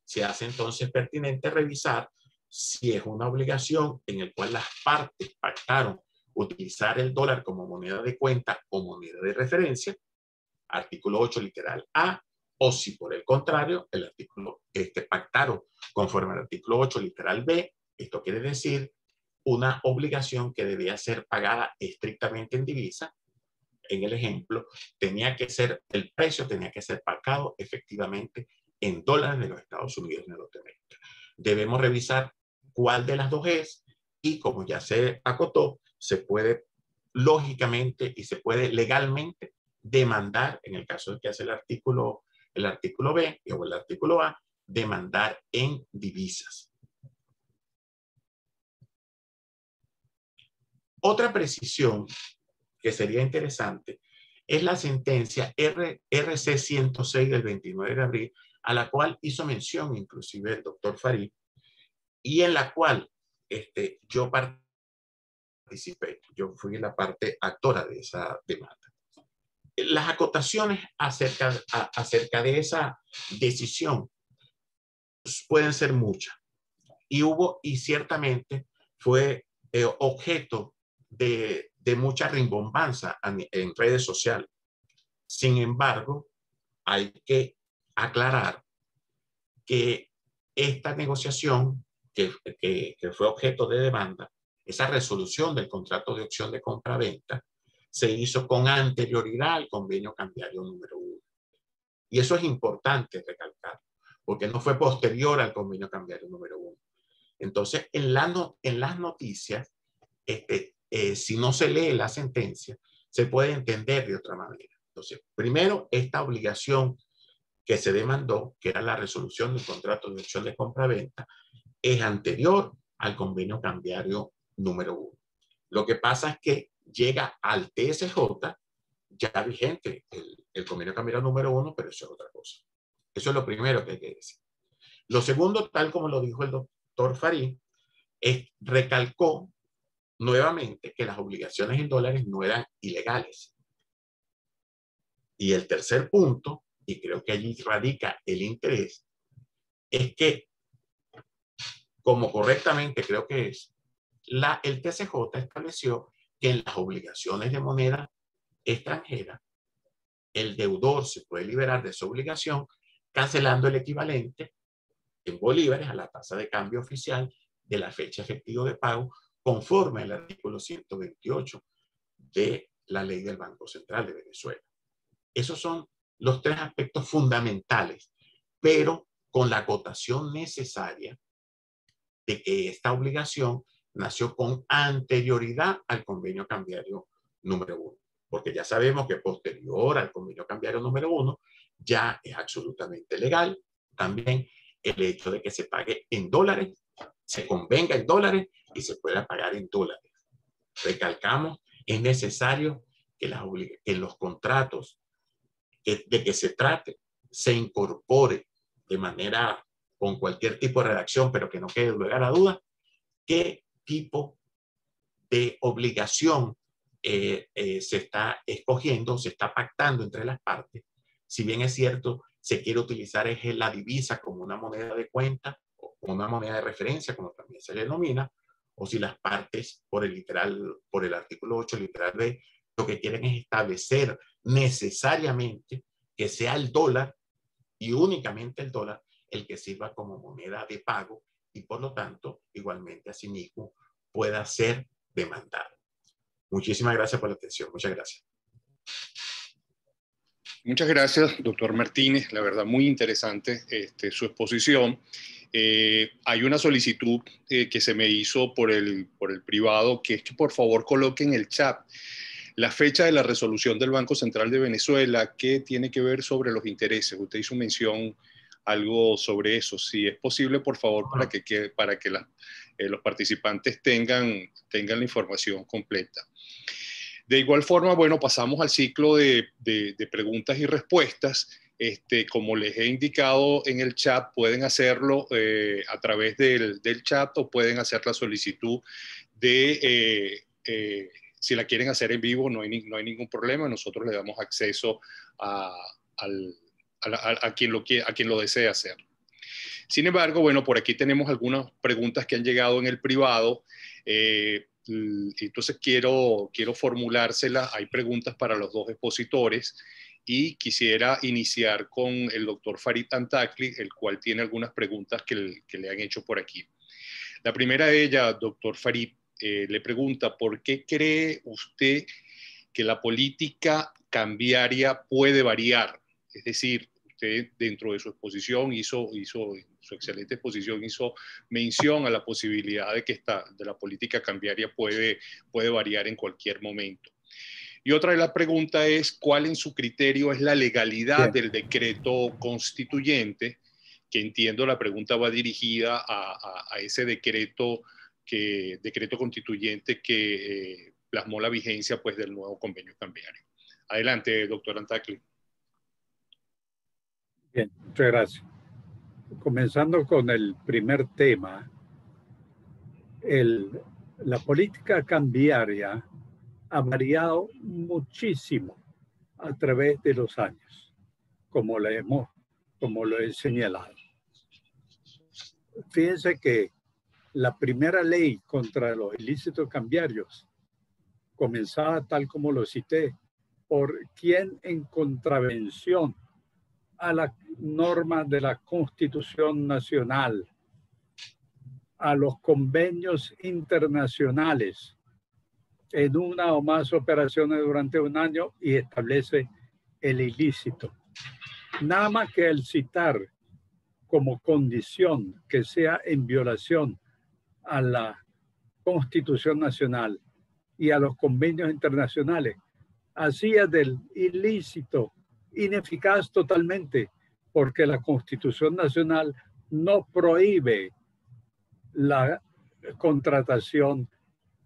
[SPEAKER 3] se hace entonces pertinente revisar si es una obligación en la cual las partes pactaron utilizar el dólar como moneda de cuenta o moneda de referencia, artículo 8 literal A, o si por el contrario el artículo pactaron conforme al artículo 8 literal B. Esto quiere decir una obligación que debía ser pagada estrictamente en divisa. En el ejemplo, el precio tenía que ser pagado efectivamente en dólares de los Estados Unidos de Norteamérica. Debemos revisar cuál de las dos es y, como ya se acotó, se puede lógicamente y se puede legalmente demandar, en el caso de que hace el artículo B o el artículo A, demandar en divisas. Otra precisión que sería interesante es la sentencia RC 106 del 29 de abril, a la cual hizo mención inclusive el doctor Farid, y en la cual yo participé, yo fui la parte actora de esa demanda. las acotaciones acerca de esa decisión pueden ser muchas. Y ciertamente fue objeto de mucha rimbombanza en redes sociales. Sin embargo, hay que aclarar que esta negociación que fue objeto de demanda, esa resolución del contrato de opción de compra-venta, se hizo con anterioridad al convenio cambiario número 1. Y eso es importante recalcar, porque no fue posterior al convenio cambiario número 1. Entonces, en las noticias, si no se lee la sentencia, se puede entender de otra manera. Entonces, primero, esta obligación que se demandó, que era la resolución del contrato de opción de compra-venta, es anterior al convenio cambiario número 1. Lo que pasa es que llega al TSJ ya vigente el convenio cambiario número 1, pero eso es otra cosa. Eso es lo primero que hay que decir. Lo segundo, tal como lo dijo el doctor Farid, recalcó nuevamente que las obligaciones en dólares no eran ilegales. Y el tercer punto, y creo que allí radica el interés, es que, como correctamente creo que es, el TSJ estableció que en las obligaciones de moneda extranjera, el deudor se puede liberar de su obligación cancelando el equivalente en bolívares a la tasa de cambio oficial de la fecha efectiva de pago, conforme al artículo 128 de la ley del Banco Central de Venezuela. Esos son los tres aspectos fundamentales, pero con la acotación necesaria de que esta obligación nació con anterioridad al convenio cambiario número 1, porque ya sabemos que posterior al convenio cambiario número 1 ya es absolutamente legal también el hecho de que se pague en dólares, se convenga en dólares y se pueda pagar en dólares. Recalcamos, es necesario que en los contratos de que se trate se incorpore de manera con cualquier tipo de redacción, pero que no quede lugar a duda, qué tipo de obligación se está escogiendo, se está pactando entre las partes. Si bien es cierto, se quiere utilizar la divisa como una moneda de cuenta o una moneda de referencia, como también se le denomina, o si las partes, por el artículo 8, literal B, lo que quieren es establecer necesariamente que sea el dólar y únicamente el dólar el que sirva como moneda de pago y por lo tanto igualmente asimismo pueda ser demandado. Muchísimas gracias por la atención. Muchas gracias.
[SPEAKER 1] Muchas gracias, doctor Martínez. La verdad, muy interesante su exposición. Hay una solicitud que se me hizo por el privado, que es que por favor coloquen en el chat la fecha de la resolución del Banco Central de Venezuela, que tiene que ver sobre los intereses. Usted hizo mención algo sobre eso. Si es posible, por favor, para que los participantes tengan la información completa. De igual forma, bueno, pasamos al ciclo de preguntas y respuestas. Como les he indicado en el chat, pueden hacerlo a través del chat o pueden hacer la solicitud si la quieren hacer en vivo, no hay ningún problema. Nosotros le damos acceso a quien lo desee hacer. Sin embargo, bueno, por aquí tenemos algunas preguntas que han llegado en el privado. Entonces quiero formulárselas. Hay preguntas para los dos expositores y quisiera iniciar con el doctor Farid Antakli, el cual tiene algunas preguntas que le han hecho por aquí. La primera de ellas, doctor Farid, le pregunta, ¿por qué cree usted que la política cambiaria puede variar? Es decir, usted dentro de su exposición su excelente exposición hizo mención a la posibilidad de que de la política cambiaria puede variar en cualquier momento. Y otra de las preguntas es, ¿cuál en su criterio es la legalidad del decreto constituyente? Que entiendo la pregunta va dirigida a ese decreto constituyente que plasmó la vigencia pues, del nuevo convenio cambiario. Adelante, doctor Antakli.
[SPEAKER 2] Bien, muchas gracias. Comenzando con el primer tema, la política cambiaria ha variado muchísimo a través de los años, como lo he señalado. Fíjense que la primera ley contra los ilícitos cambiarios comenzaba, tal como lo cité, por quien en contravención a las normas de la Constitución Nacional, a los convenios internacionales, en una o más operaciones durante un año y establece el ilícito. Nada más que el citar como condición que sea en violación a la Constitución Nacional y a los convenios internacionales, hacía del ilícito ineficaz totalmente, porque la Constitución Nacional no prohíbe la contratación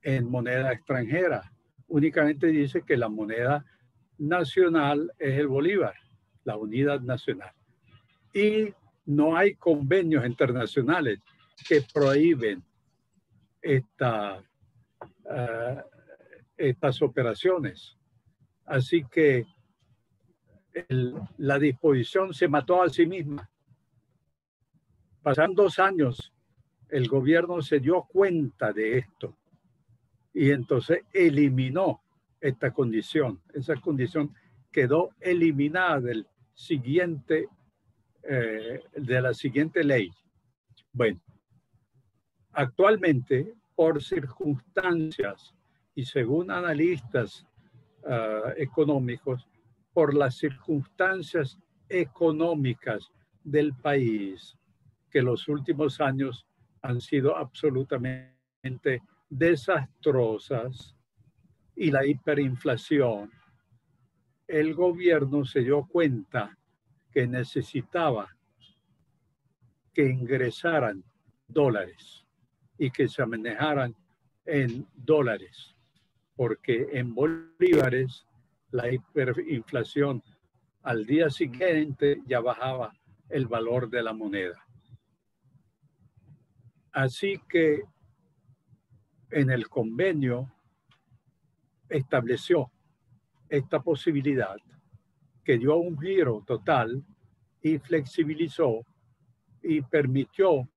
[SPEAKER 2] en moneda extranjera. Únicamente dice que la moneda nacional es el bolívar, la unidad nacional. Y no hay convenios internacionales que prohíben estas operaciones. Así que la disposición se mató a sí misma. Pasaron 2 años, el gobierno se dio cuenta de esto y entonces eliminó esta condición. Esa condición quedó eliminada de la siguiente ley. Bueno, actualmente, por circunstancias y según analistas económicos, por las circunstancias económicas del país, que los últimos años han sido absolutamente desastrosas, y la hiperinflación, el gobierno se dio cuenta que necesitaba que ingresaran dólares y que se manejaran en dólares, porque en bolívares la hiperinflación al día siguiente ya bajaba el valor de la moneda. Así que en el convenio estableció esta posibilidad, que dio un giro total y flexibilizó y permitió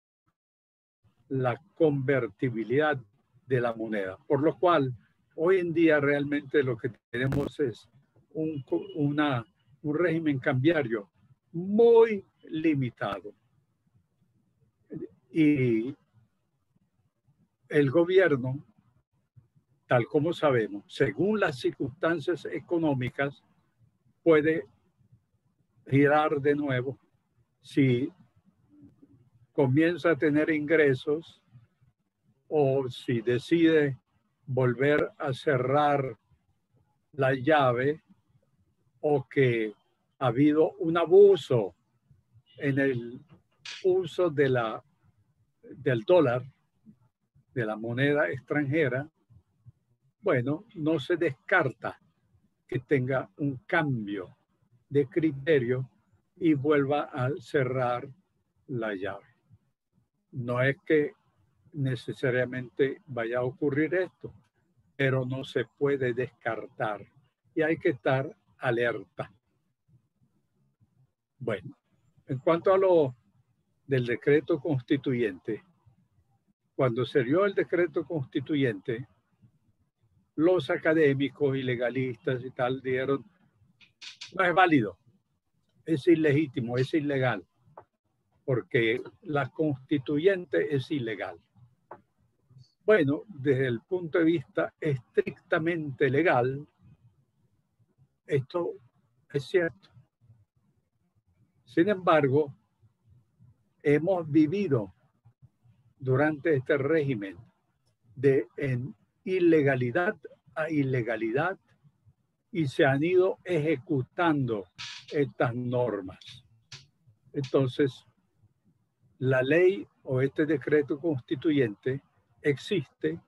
[SPEAKER 2] la convertibilidad de la moneda, por lo cual hoy en día realmente lo que tenemos es un régimen cambiario muy limitado. Y el gobierno, tal como sabemos, según las circunstancias económicas, puede girar de nuevo si comienza a tener ingresos o si decide volver a cerrar la llave, o que ha habido un abuso en el uso del dólar, de la moneda extranjera. Bueno, no se descarta que tenga un cambio de criterio y vuelva a cerrar la llave. No es que necesariamente vaya a ocurrir esto, pero no se puede descartar y hay que estar alerta. Bueno, en cuanto a lo del decreto constituyente, cuando se dio el decreto constituyente, los académicos y legalistas y tal dijeron: no es válido, es ilegítimo, es ilegal, porque la constituyente es ilegal. Bueno, desde el punto de vista estrictamente legal, esto es cierto. Sin embargo, hemos vivido durante este régimen en ilegalidad a ilegalidad y se han ido ejecutando estas normas. Entonces, la ley o este decreto constituyente existe,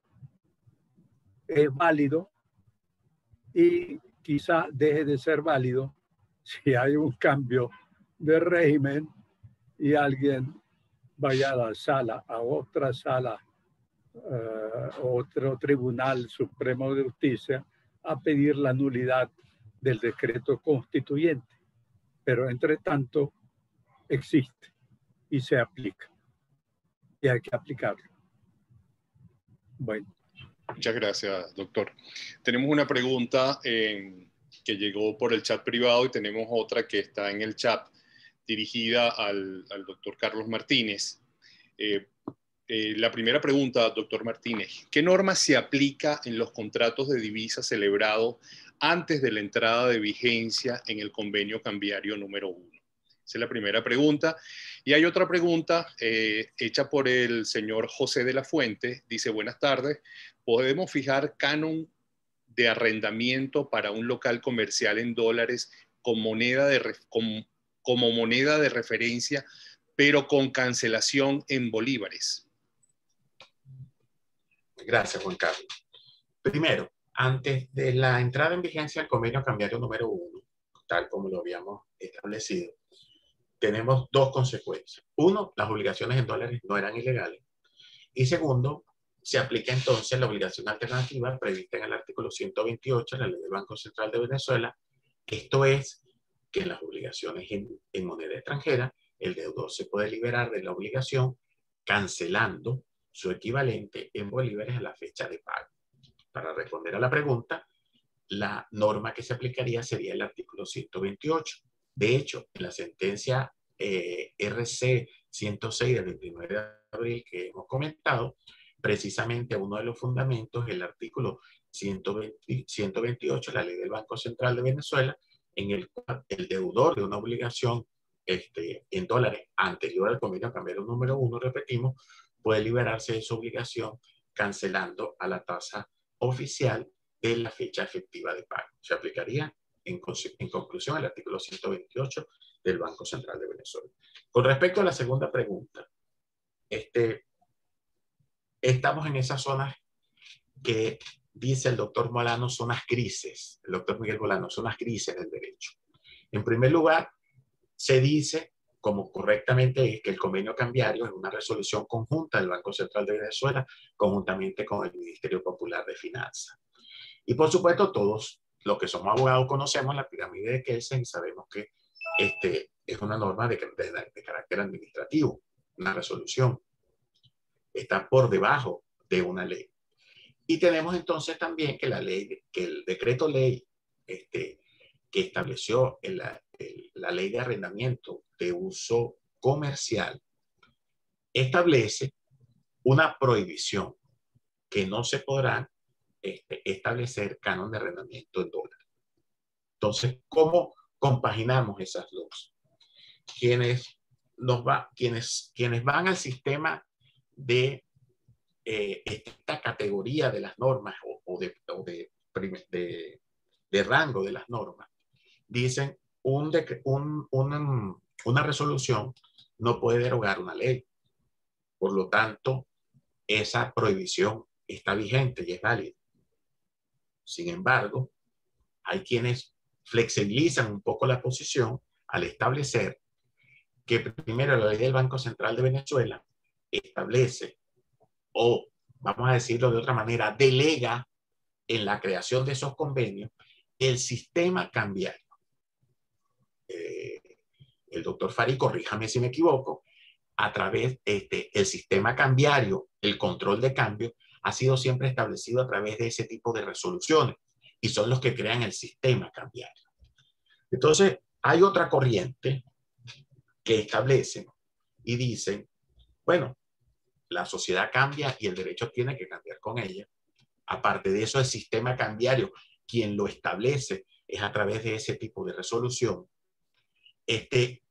[SPEAKER 2] es válido y quizá deje de ser válido si hay un cambio de régimen y alguien vaya a la sala, a otra sala, otro tribunal supremo de justicia, a pedir la nulidad del decreto constituyente, pero entre tanto existe y se aplica y hay que aplicarlo. Bueno.
[SPEAKER 1] Muchas gracias, doctor. Tenemos una pregunta que llegó por el chat privado y tenemos otra que está en el chat dirigida al doctor Carlos Martínez. La primera pregunta, doctor Martínez, ¿qué norma se aplica en los contratos de divisas celebrados antes de la entrada de vigencia en el convenio cambiario número 1? Esa es la primera pregunta. Y hay otra pregunta hecha por el señor José de la Fuente. Dice, buenas tardes, ¿podemos fijar canon de arrendamiento para un local comercial en dólares como moneda de referencia, pero con cancelación en bolívares?
[SPEAKER 3] Gracias, Juan Carlos. Primero, antes de la entrada en vigencia del convenio cambiario número 1, tal como lo habíamos establecido, tenemos dos consecuencias. Uno, las obligaciones en dólares no eran ilegales. Y segundo, se aplica entonces la obligación alternativa prevista en el artículo 128 de la Ley del Banco Central de Venezuela. Esto es que en las obligaciones en moneda extranjera, el deudor se puede liberar de la obligación cancelando su equivalente en bolívares a la fecha de pago. Para responder a la pregunta, la norma que se aplicaría sería el artículo 128. De hecho, en la sentencia RC 106 del 29 de abril que hemos comentado, precisamente uno de los fundamentos, el artículo 128 de la Ley del Banco Central de Venezuela, en el cual el deudor de una obligación en dólares anterior al convenio cambiario número 1, repetimos, puede liberarse de su obligación cancelando a la tasa oficial de la fecha efectiva de pago. Se aplicaría en conclusión el artículo 128 del Banco Central de Venezuela. Con respecto a la segunda pregunta, estamos en esas zonas que dice el doctor Molano, zonas grises, el doctor Miguel Molano, zonas grises del derecho. En primer lugar, se dice, como correctamente es, que el convenio cambiario es una resolución conjunta del Banco Central de Venezuela conjuntamente con el Ministerio Popular de Finanzas. Y por supuesto, todos los que somos abogados conocemos la pirámide de Kelsen y sabemos que es una norma de carácter administrativo, una resolución. Está por debajo de una ley. Y tenemos entonces también que el decreto ley que estableció la ley de arrendamiento de uso comercial establece una prohibición que no se podrá establecer canon de arrendamiento en dólares. Entonces, ¿cómo compaginamos esas dos? Quienes van al sistema de esta categoría de las normas o de rango de las normas, dicen una resolución no puede derogar una ley. Por lo tanto, esa prohibición está vigente y es válida. Sin embargo, hay quienes flexibilizan un poco la posición al establecer que primero la ley del Banco Central de Venezuela establece, o vamos a decirlo de otra manera, delega en la creación de esos convenios el sistema cambiario. El doctor Fari, corríjame si me equivoco, a través de el sistema cambiario, el control de cambio, ha sido siempre establecido a través de ese tipo de resoluciones y son los que crean el sistema cambiario. Entonces, hay otra corriente que establecen y dicen, bueno, la sociedad cambia y el derecho tiene que cambiar con ella. Aparte de eso, el sistema cambiario, quien lo establece es a través de ese tipo de resolución.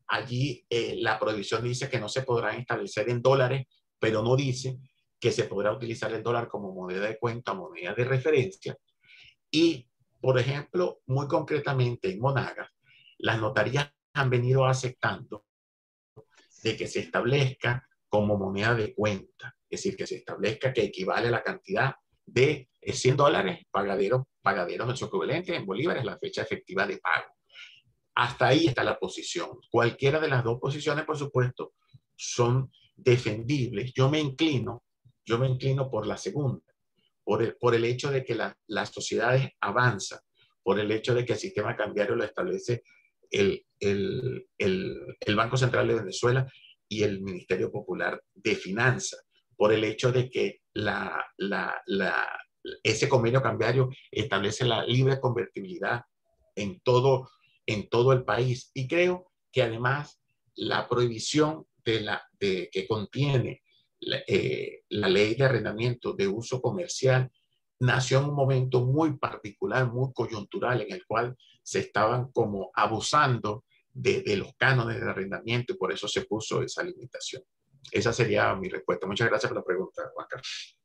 [SPEAKER 3] Allí la prohibición dice que no se podrán establecer en dólares, pero no dice que se podrá utilizar el dólar como moneda de cuenta, moneda de referencia. Y, por ejemplo, muy concretamente en Monagas, las notarías han venido aceptando de que se establezca como moneda de cuenta, es decir, que se establezca que equivale a la cantidad de $100 pagaderos en su equivalente en bolívares la fecha efectiva de pago. Hasta ahí está la posición. Cualquiera de las dos posiciones, por supuesto, son defendibles. Yo me inclino por la segunda, por el hecho de que las sociedades avanzan por el hecho de que el sistema cambiario lo establece el Banco Central de Venezuela y el Ministerio Popular de Finanzas, por el hecho de que ese convenio cambiario establece la libre convertibilidad en todo el país. Y creo que además la prohibición que contiene la ley de arrendamiento de uso comercial nació en un momento muy particular, muy coyuntural, en el cual se estaban como abusando de los cánones de arrendamiento y por eso se puso esa limitación. Esa sería mi respuesta. Muchas gracias por la pregunta, Juan Carlos.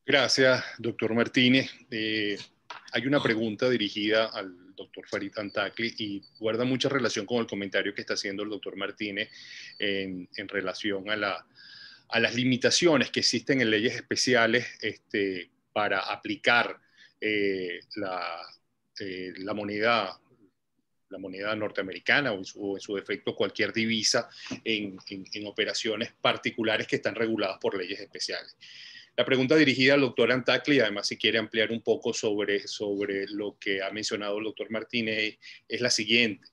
[SPEAKER 1] Gracias, doctor Martínez. Hay una pregunta dirigida al doctor Farid Antacli y guarda mucha relación con el comentario que está haciendo el doctor Martínez en relación a las limitaciones que existen en leyes especiales para aplicar la moneda norteamericana o en su defecto cualquier divisa en operaciones particulares que están reguladas por leyes especiales. La pregunta dirigida al doctor Antacli, además si quiere ampliar un poco sobre lo que ha mencionado el doctor Martínez, es la siguiente.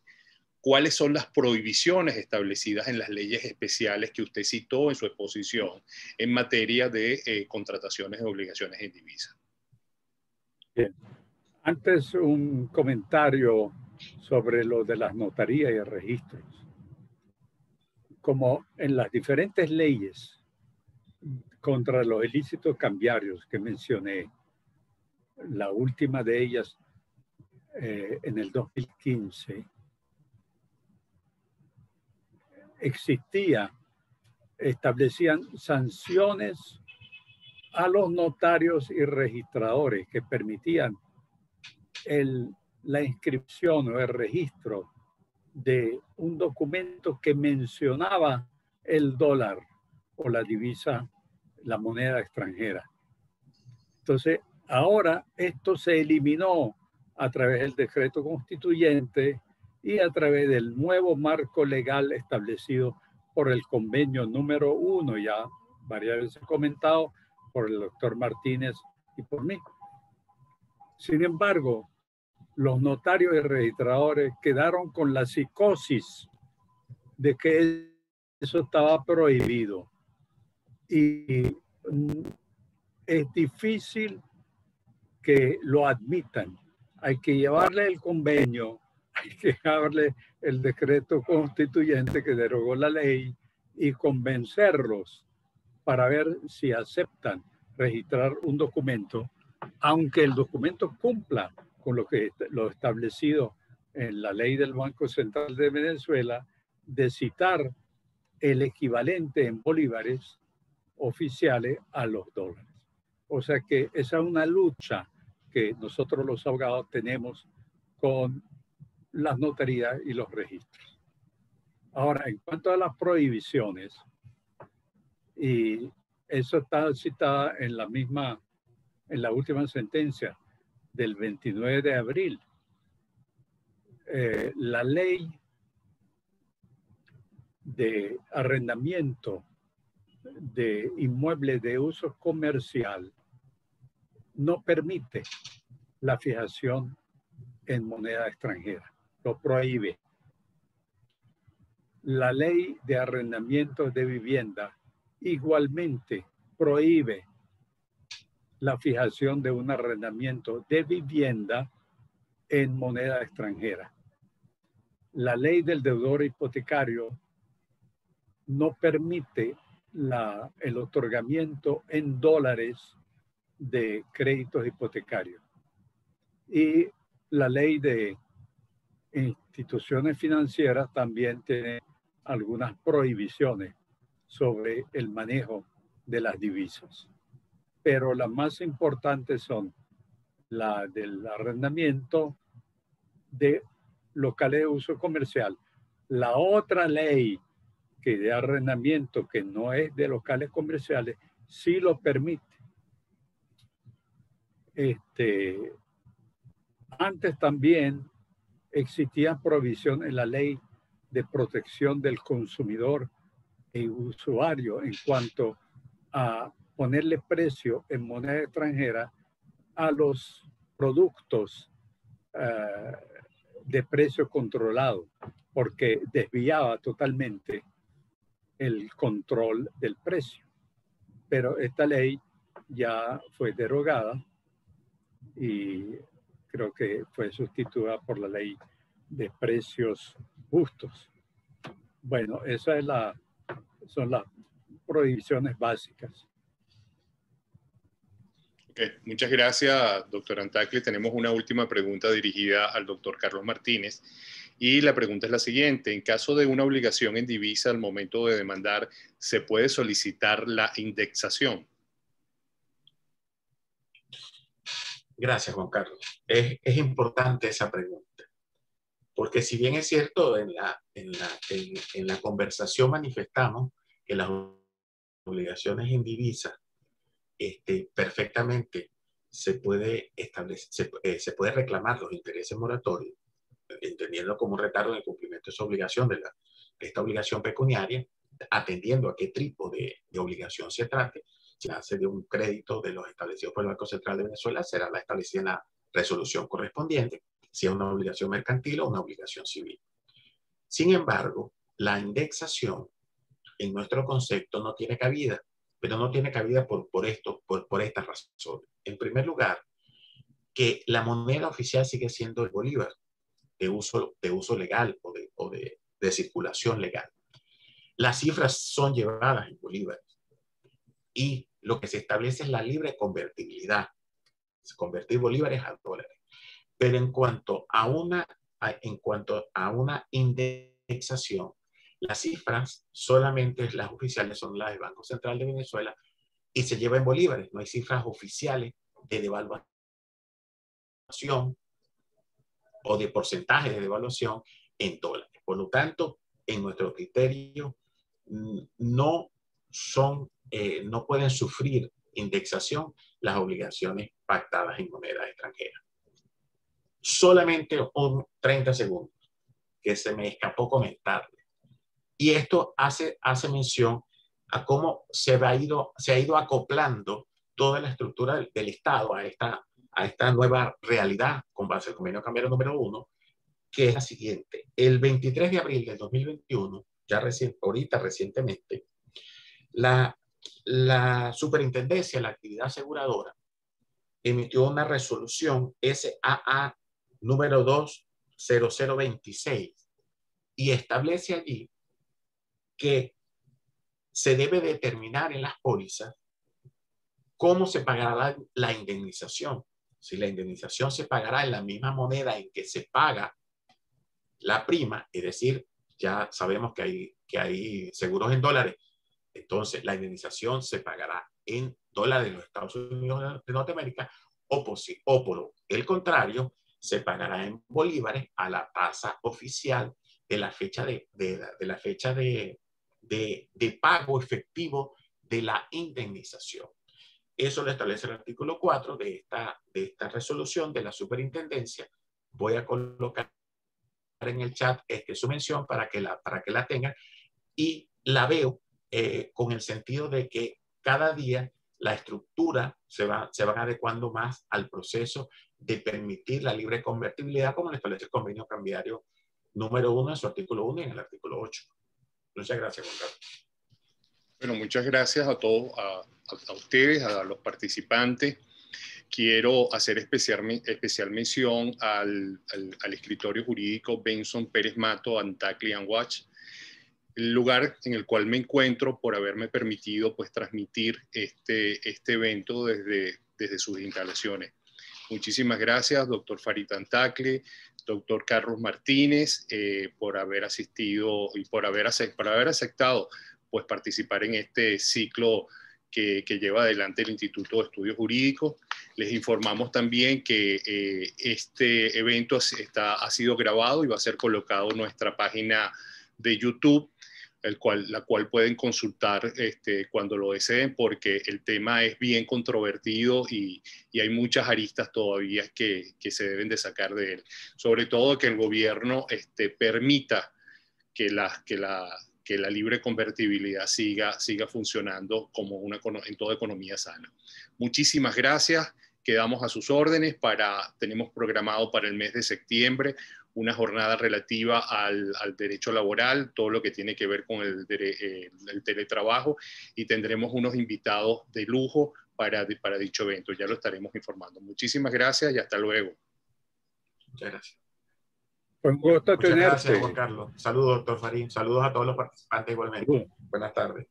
[SPEAKER 1] ¿Cuáles son las prohibiciones establecidas en las leyes especiales que usted citó en su exposición en materia de contrataciones de obligaciones en divisa?
[SPEAKER 2] Bien. Antes un comentario sobre lo de las notarías y registros. Como en las diferentes leyes contra los ilícitos cambiarios que mencioné, la última de ellas en el 2015, establecían sanciones a los notarios y registradores que permitían la inscripción o el registro de un documento que mencionaba el dólar o la divisa, la moneda extranjera. Entonces, ahora esto se eliminó a través del decreto constituyente y a través del nuevo marco legal establecido por el convenio número 1, ya varias veces comentado por el doctor Martínez y por mí. Sin embargo, los notarios y registradores quedaron con la psicosis de que eso estaba prohibido. Y es difícil que lo admitan. Hay que llevarle el convenio, hay que llevarle el decreto constituyente que derogó la ley y convencerlos para ver si aceptan registrar un documento, aunque el documento cumpla con lo establecido en la ley del Banco Central de Venezuela de citar el equivalente en bolívares oficiales a los dólares. O sea que esa es una lucha que nosotros los abogados tenemos con las notarías y los registros. Ahora, en cuanto a las prohibiciones, y eso está citada en la última sentencia del 29 de abril. La ley de arrendamiento de inmuebles de uso comercial no permite la fijación en moneda extranjera, lo prohíbe. La ley de arrendamiento de vivienda igualmente prohíbe la fijación de un arrendamiento de vivienda en moneda extranjera. La ley del deudor hipotecario no permite el otorgamiento en dólares de créditos hipotecarios. Y la ley de instituciones financieras también tiene algunas prohibiciones sobre el manejo de las divisas. Pero las más importantes son la del arrendamiento de locales de uso comercial. La otra ley que de arrendamiento que no es de locales comerciales sí lo permite. Antes también existía provisión en la ley de protección del consumidor e usuario en cuanto a ponerle precio en moneda extranjera a los productos de precio controlado, porque desviaba totalmente el control del precio. Pero esta ley ya fue derogada y creo que fue sustituida por la ley de precios justos. Bueno, esa es son las prohibiciones básicas.
[SPEAKER 1] Okay. Muchas gracias, doctor Antacli. Tenemos una última pregunta dirigida al doctor Carlos Martínez. Y la pregunta es la siguiente. En caso de una obligación en divisa al momento de demandar, ¿se puede solicitar la indexación?
[SPEAKER 3] Gracias, Juan Carlos. Es importante esa pregunta, porque si bien es cierto, en la conversación manifestamos que las obligaciones en divisa perfectamente se puede establecer, se puede reclamar los intereses moratorios, entendiendo como un retardo en el cumplimiento de esa obligación, de esta obligación pecuniaria, atendiendo a qué tipo de obligación se trate. Si nace de un crédito de los establecidos por el Banco Central de Venezuela, será la establecida en la resolución correspondiente, si es una obligación mercantil o una obligación civil. Sin embargo, la indexación, en nuestro concepto, no tiene cabida, pero no tiene cabida por estas razones. En primer lugar, que la moneda oficial sigue siendo el bolívar, de uso legal o de circulación legal. Las cifras son llevadas en bolívares y lo que se establece es la libre convertibilidad, convertir bolívares a dólares. Pero en cuanto a una indexación, las cifras solamente las oficiales son las del Banco Central de Venezuela y se lleva en bolívares. No hay cifras oficiales de devaluación o de porcentaje de devaluación en dólares. Por lo tanto, en nuestro criterio, no pueden sufrir indexación las obligaciones pactadas en moneda extranjera. Solamente 30 segundos, que se me escapó comentarle. Y esto hace mención a cómo se ha ido acoplando toda la estructura del Estado a esta nueva realidad con base al convenio cambiario número 1, que es la siguiente. El 23 de abril del 2021, ahorita recientemente, la Superintendencia de la Actividad Aseguradora emitió una resolución SAA número 20026 y establece allí que se debe determinar en las pólizas cómo se pagará la indemnización. Si la indemnización se pagará en la misma moneda en que se paga la prima, es decir, ya sabemos que hay seguros en dólares, entonces la indemnización se pagará en dólares de los Estados Unidos de Norteamérica, o por el contrario, se pagará en bolívares a la tasa oficial de la fecha de pago efectivo de la indemnización. Eso lo establece el artículo 4 de esta resolución de la superintendencia. Voy a colocar en el chat su mención para que la tengan, y la veo con el sentido de que cada día la estructura se va adecuando más al proceso de permitir la libre convertibilidad, como lo establece el convenio cambiario número 1 en su artículo 1 y en el artículo 8. Muchas gracias, Juan Carlos.
[SPEAKER 1] Bueno, muchas gracias a todos, a ustedes, a los participantes. Quiero hacer especial mención al escritorio jurídico Benson Pérez Mato Antacli & Watch, el lugar en el cual me encuentro por haberme permitido pues transmitir este evento desde sus instalaciones. Muchísimas gracias, doctor Farid Antacli, doctor Carlos Martínez, por haber asistido y por haber aceptado pues participar en este ciclo que lleva adelante el Instituto de Estudios Jurídicos. Les informamos también que este evento ha sido grabado y va a ser colocado en nuestra página de YouTube, la cual pueden consultar cuando lo deseen, porque el tema es bien controvertido y hay muchas aristas todavía que se deben de sacar de él. Sobre todo que el gobierno permita que la libre convertibilidad siga funcionando como en toda economía sana. Muchísimas gracias. quedamos a sus órdenes. Tenemos programado para el mes de septiembre una jornada relativa al derecho laboral, todo lo que tiene que ver con el teletrabajo, y tendremos unos invitados de lujo para dicho evento. Ya lo estaremos informando. Muchísimas gracias y hasta luego.
[SPEAKER 3] Muchas gracias.
[SPEAKER 2] Fue un gusto
[SPEAKER 3] Muchas
[SPEAKER 2] tenerte.
[SPEAKER 3] gracias, Juan Carlos. Saludos, doctor Farín. Saludos a todos los participantes igualmente. Buenas tardes.